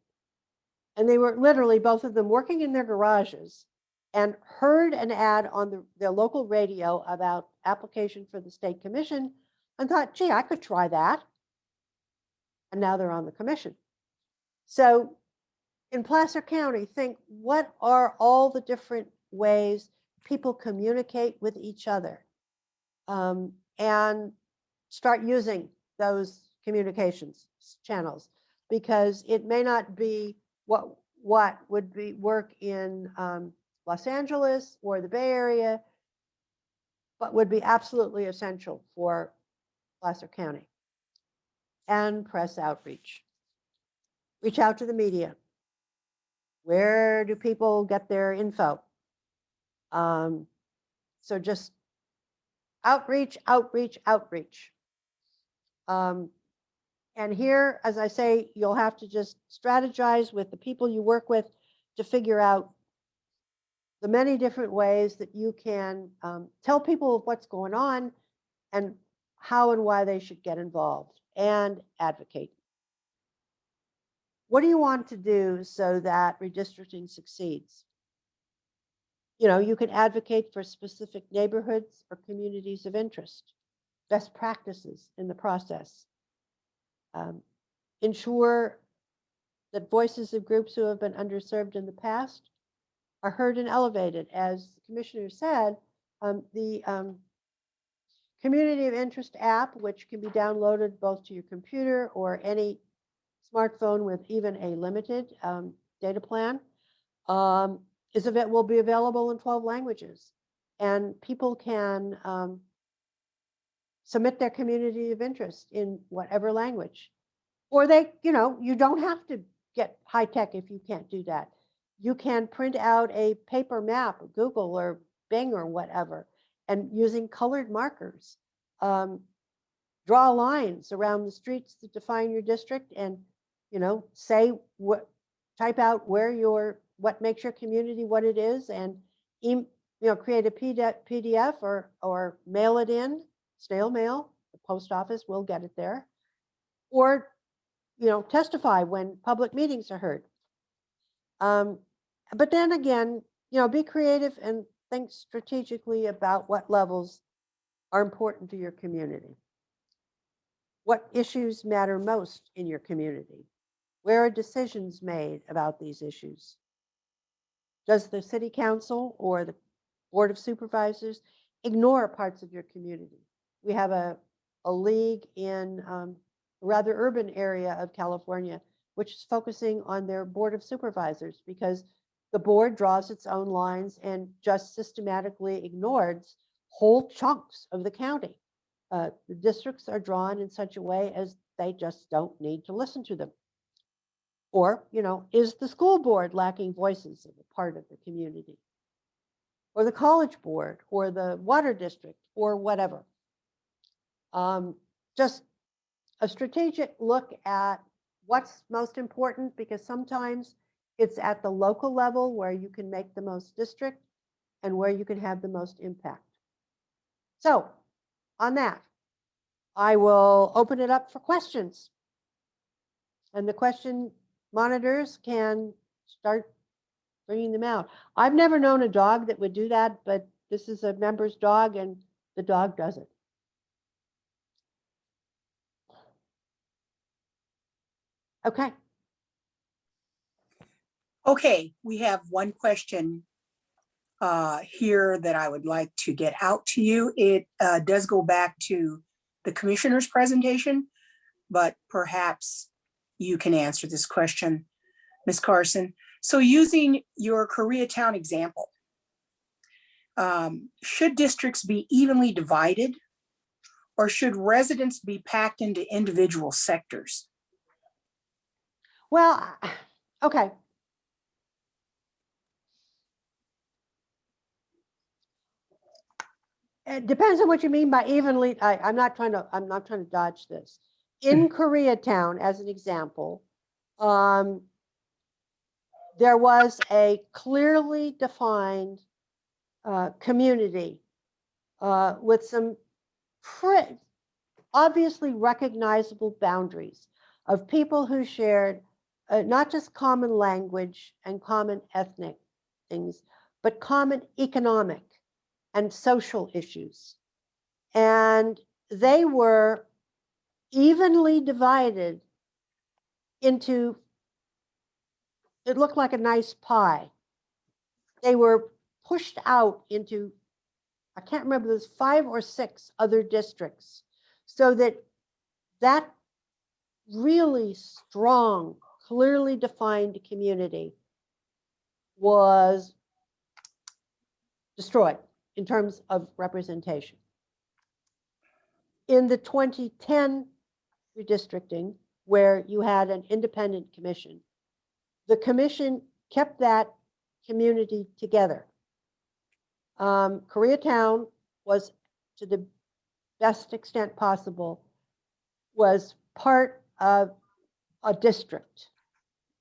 S5: And they were literally, both of them, working in their garages and heard an ad on their local radio about application for the state commission and thought, gee, I could try that. And now they're on the commission. So in Placer County, think, what are all the different ways people communicate with each other? And start using those communications channels, because it may not be what would work in Los Angeles or the Bay Area, but would be absolutely essential for Placer County. And press outreach. Reach out to the media. Where do people get their info? So just outreach. And here, as I say, you'll have to just strategize with the people you work with to figure out the many different ways that you can tell people what's going on and how and why they should get involved and advocate. What do you want to do so that redistricting succeeds? You can advocate for specific neighborhoods or communities of interest, best practices in the process. Ensure that voices of groups who have been underserved in the past are heard and elevated. As the commissioner said, the Community of Interest app, which can be downloaded both to your computer or any smartphone with even a limited data plan, will be available in 12 languages. And people can submit their community of interest in whatever language. Or you don't have to get high tech if you can't do that. You can print out a paper map, Google or Bing or whatever, and using colored markers, draw lines around the streets that define your district, and say what, type out what makes your community what it is, and create a PDF or mail it in, snail mail. The post office will get it there, or testify when public meetings are heard. But then again, be creative and think strategically about what levels are important to your community. What issues matter most in your community? Where are decisions made about these issues? Does the city council or the board of supervisors ignore parts of your community? We have a league in a rather urban area of California, which is focusing on their board of supervisors, because the board draws its own lines and just systematically ignores whole chunks of the county. The districts are drawn in such a way as they just don't need to listen to them. Or, is the school board lacking voices of a part of the community? Or the college board, or the water district, or whatever. Just a strategic look at what's most important, because sometimes it's at the local level where you can make the most district and where you can have the most impact. So on that, I will open it up for questions. And the question monitors can start bringing them out. I've never known a dog that would do that, but this is a member's dog and the dog does it. Okay.
S4: Okay, we have one question here that I would like to get out to you. It does go back to the commissioner's presentation, but perhaps you can answer this question, Ms. Carson. So using your Koreatown example, should districts be evenly divided, or should residents be packed into individual sectors?
S5: Well, okay. It depends on what you mean by evenly. I'm not trying to dodge this. In Koreatown, as an example, there was a clearly defined community with some obviously recognizable boundaries of people who shared not just common language and common ethnic things, but common economic and social issues. And they were evenly divided into, it looked like a nice pie. They were pushed out into, I can't remember, there's 5 or 6 other districts, so that really strong, clearly defined community was destroyed in terms of representation. In the 2010 redistricting, where you had an independent commission, the commission kept that community together. Koreatown was, to the best extent possible, was part of a district.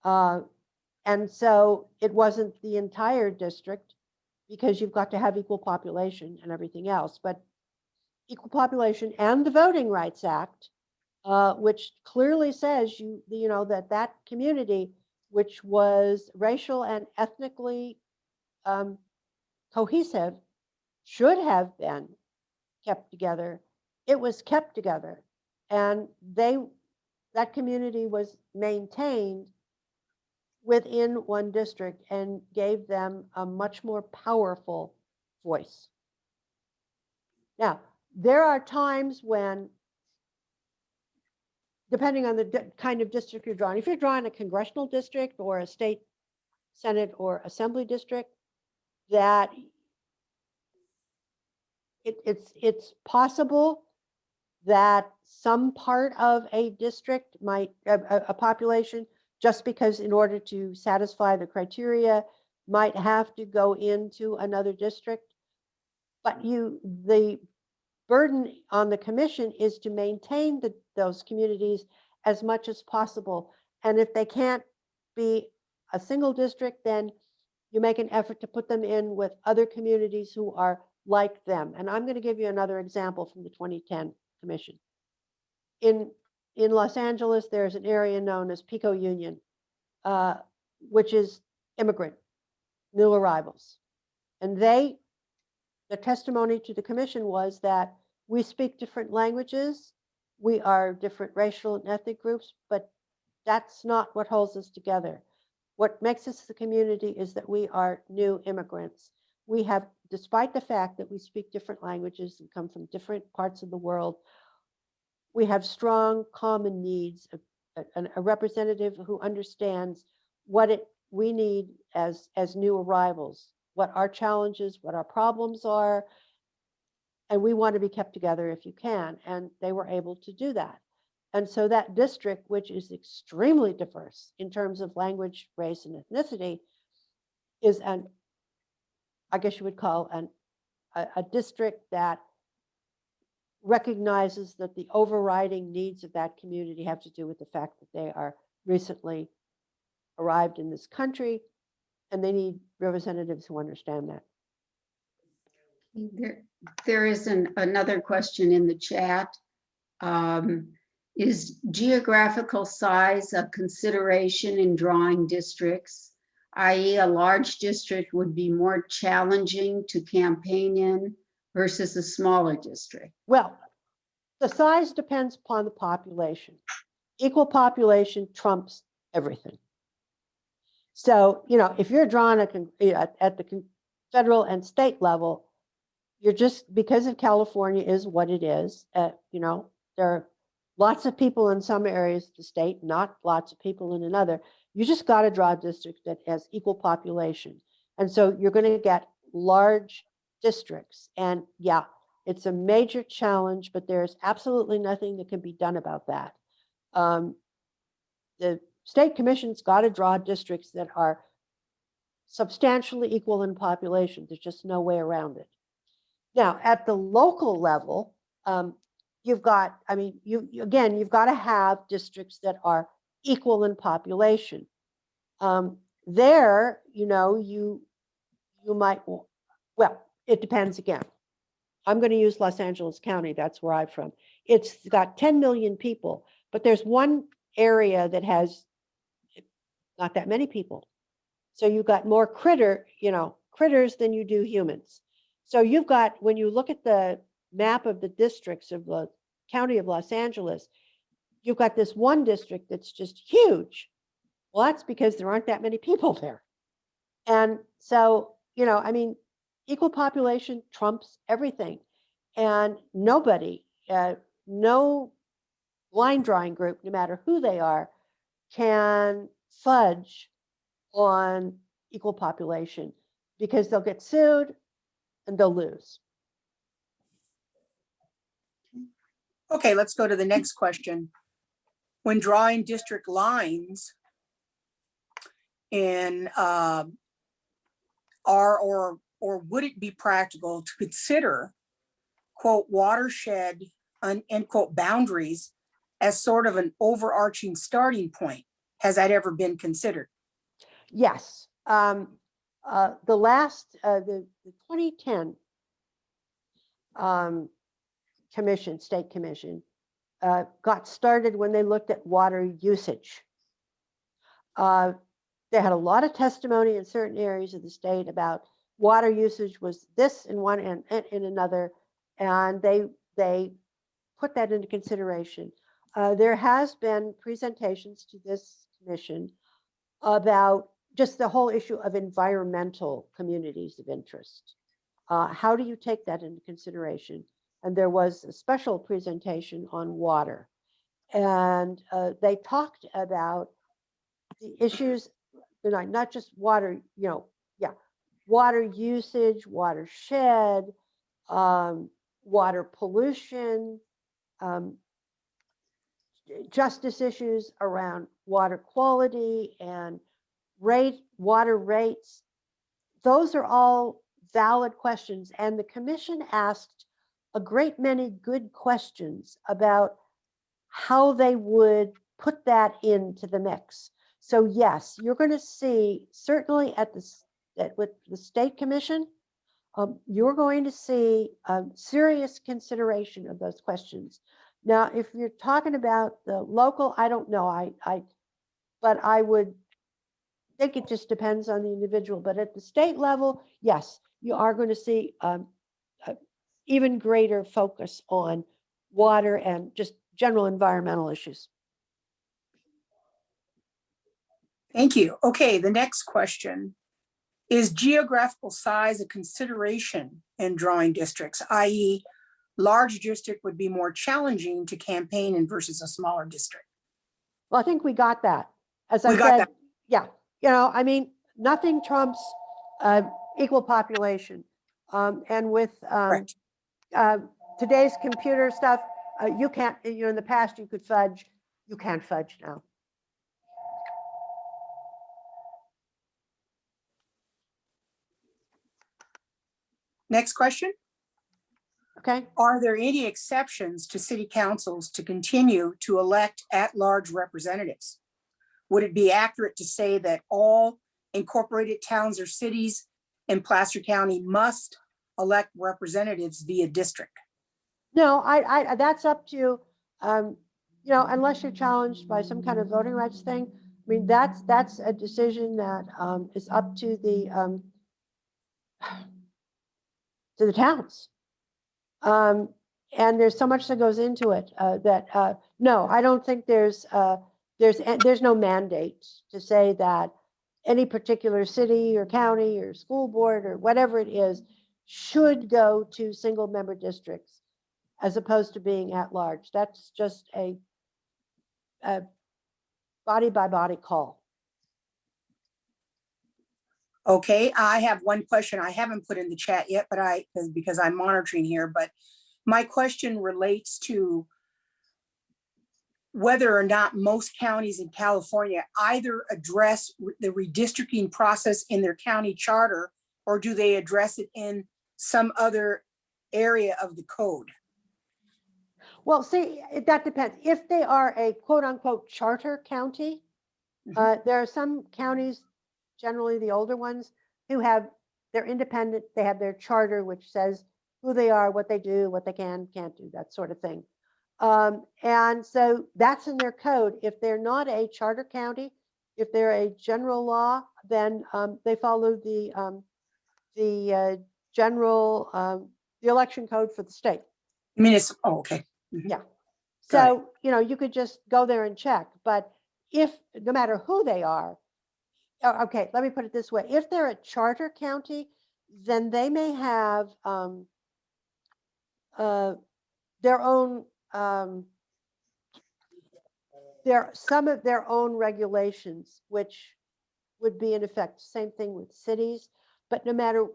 S5: And so it wasn't the entire district, because you've got to have equal population and everything else, but equal population and the Voting Rights Act, which clearly says that community, which was racial and ethnically cohesive, should have been kept together. It was kept together, and that community was maintained within one district and gave them a much more powerful voice. Now, there are times when, depending on the kind of district you're drawing, if you're drawing a congressional district or a state senate or assembly district, that it's possible that some part of a district might, a population just because in order to satisfy the criteria, might have to go into another district. But the burden on the commission is to maintain those communities as much as possible. And if they can't be a single district, then you make an effort to put them in with other communities who are like them. And I'm going to give you another example from the 2010 commission. In Los Angeles, there's an area known as Pico Union, which is immigrant, new arrivals. And the testimony to the commission was that we speak different languages, we are different racial and ethnic groups, but that's not what holds us together. What makes us the community is that we are new immigrants. We have, despite the fact that we speak different languages and come from different parts of the world, we have strong common needs, a representative who understands what we need as new arrivals, what our challenges, what our problems are, and we want to be kept together if you can. And they were able to do that. And so that district, which is extremely diverse in terms of language, race, and ethnicity, is I guess you would call a district that recognizes that the overriding needs of that community have to do with the fact that they are recently arrived in this country, and they need representatives who understand that.
S1: There is another question in the chat. Is geographical size a consideration in drawing districts, i.e. a large district would be more challenging to campaign in versus a smaller district?
S5: Well, the size depends upon the population. Equal population trumps everything. So, if you're drawing at the federal and state level, you're just, because of California is what it is, there are lots of people in some areas of the state, not lots of people in another. You just got to draw a district that has equal population. And so you're going to get large districts. And yeah, it's a major challenge, but there's absolutely nothing that can be done about that. The state commission's got to draw districts that are substantially equal in population. There's just no way around it. Now, at the local level, you've got, you've got to have districts that are equal in population. There, you might, well, it depends again. I'm going to use Los Angeles County. That's where I'm from. It's got 10 million people, but there's one area that has not that many people. So you've got more critters than you do humans. So you've got, when you look at the map of the districts of the county of Los Angeles, you've got this one district that's just huge. Well, that's because there aren't that many people there. And so, equal population trumps everything. And nobody, no line drawing group, no matter who they are, can fudge on equal population because they'll get sued and they'll lose.
S4: Okay, let's go to the next question. When drawing district lines, and or would it be practical to consider, quote, watershed, end quote, boundaries as sort of an overarching starting point? Has that ever been considered?
S5: Yes. The 2010 state commission got started when they looked at water usage. They had a lot of testimony in certain areas of the state about water usage was this in one and in another, and they put that into consideration. There has been presentations to this commission about just the whole issue of environmental communities of interest. How do you take that into consideration? And there was a special presentation on water. And they talked about the issues, not just water, water usage, watershed, water pollution, justice issues around water quality and water rates. Those are all valid questions. And the commission asked a great many good questions about how they would put that into the mix. So yes, you're going to see, certainly with the state commission, you're going to see serious consideration of those questions. Now, if you're talking about the local, I don't know, but I would think it just depends on the individual. But at the state level, yes, you are going to see even greater focus on water and just general environmental issues.
S4: Thank you. Okay, the next question. Is geographical size a consideration in drawing districts, i.e. large district would be more challenging to campaign in versus a smaller district?
S5: Well, I think we got that. As
S4: We
S5: I
S4: got
S5: said,
S4: that.
S5: yeah, I mean, nothing trumps equal population. And with
S4: Correct.
S5: today's computer stuff, you can't, in the past you could fudge, you can't fudge now.
S4: Next question.
S5: Okay.
S4: Are there any exceptions to city councils to continue to elect at-large representatives? Would it be accurate to say that all incorporated towns or cities in Placer County must elect representatives via district?
S5: No, that's up to, unless you're challenged by some kind of voting rights thing. I mean, that's a decision that is up to the towns. And there's so much that goes into it that no, I don't think there's no mandate to say that any particular city or county or school board or whatever it is should go to single member districts as opposed to being at large. That's just a body by body call.
S4: Okay, I have one question I haven't put in the chat yet, but because I'm monitoring here, but my question relates to whether or not most counties in California either address the redistricting process in their county charter, or do they address it in some other area of the code?
S5: Well, see, that depends. If they are a quote unquote charter county, there are some counties, generally the older ones, they're independent. They have their charter, which says who they are, what they do, what they can't do, that sort of thing. And so that's in their code. If they're not a charter county, if they're a general law, then they follow the election code for the state.
S4: Oh, okay.
S5: Yeah.
S4: Got
S5: So, you could just go there and check, but no matter who they are, okay, let me put it this way. If they're a charter county, then they may have their own, some of their own regulations, which would be in effect. Same thing with cities, but no matter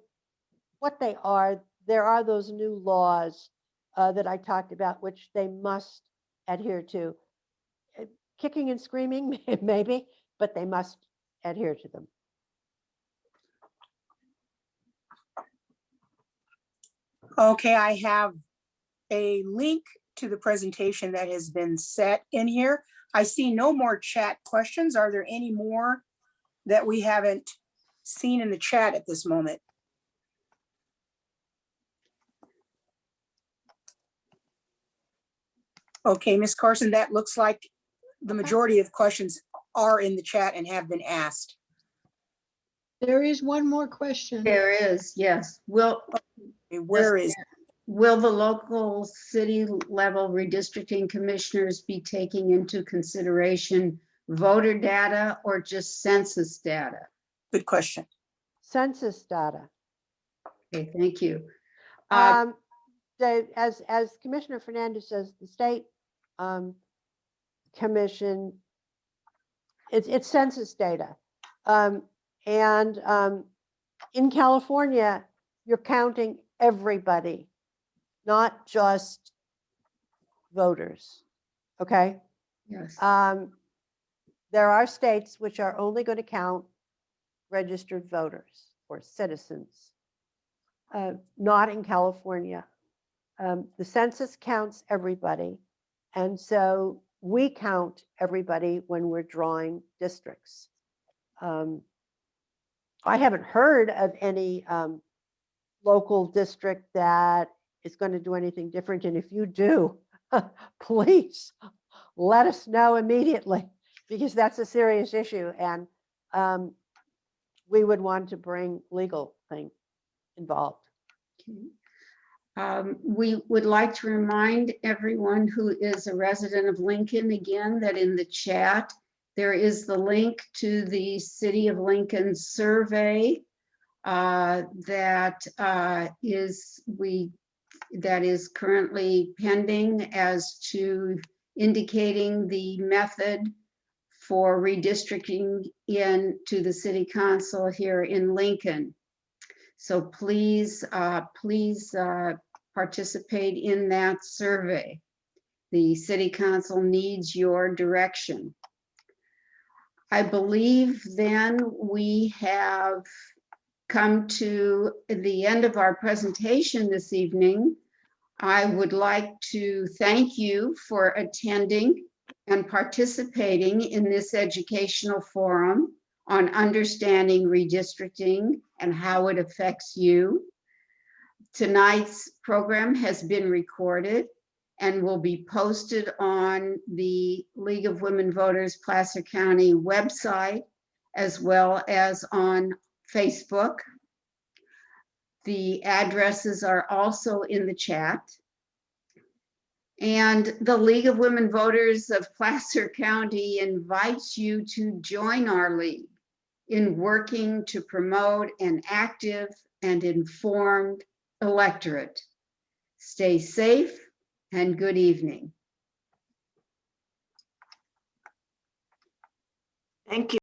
S5: what they are, there are those new laws that I talked about, which they must adhere to. Kicking and screaming, maybe, but they must adhere to them.
S4: Okay, I have a link to the presentation that has been set in here. I see no more chat questions. Are there any more that we haven't seen in the chat at this moment? Okay, Ms. Carson, that looks like the majority of questions are in the chat and have been asked.
S3: There is one more question.
S1: There is, yes. Will the local city level redistricting commissioners be taking into consideration voter data or just census data?
S4: Good question.
S5: Census data.
S1: Okay, thank you.
S5: As Commissioner Fernandez says, the state commission, it's census data. And in California, you're counting everybody, not just voters, okay?
S1: Yes.
S5: There are states which are only going to count registered voters or citizens, not in California. The census counts everybody. And so we count everybody when we're drawing districts. I haven't heard of any local district that is going to do anything different. And if you do, please let us know immediately, because that's a serious issue. And we would want to bring legal thing involved.
S1: Okay. We would like to remind everyone who is a resident of Lincoln again that in the chat, there is the link to the City of Lincoln survey that is currently pending as to indicating the method for redistricting into the city council here in Lincoln. So please participate in that survey. The city council needs your direction. I believe then we have come to the end of our presentation this evening. I would like to thank you for attending and participating in this educational forum on understanding redistricting and how it affects you. Tonight's program has been recorded and will be posted on the League of Women Voters Placer County website, as well as on Facebook. The addresses are also in the chat. And the League of Women Voters of Placer County invites you to join our league in working to promote an active and informed electorate. Stay safe and good evening.
S5: Thank you.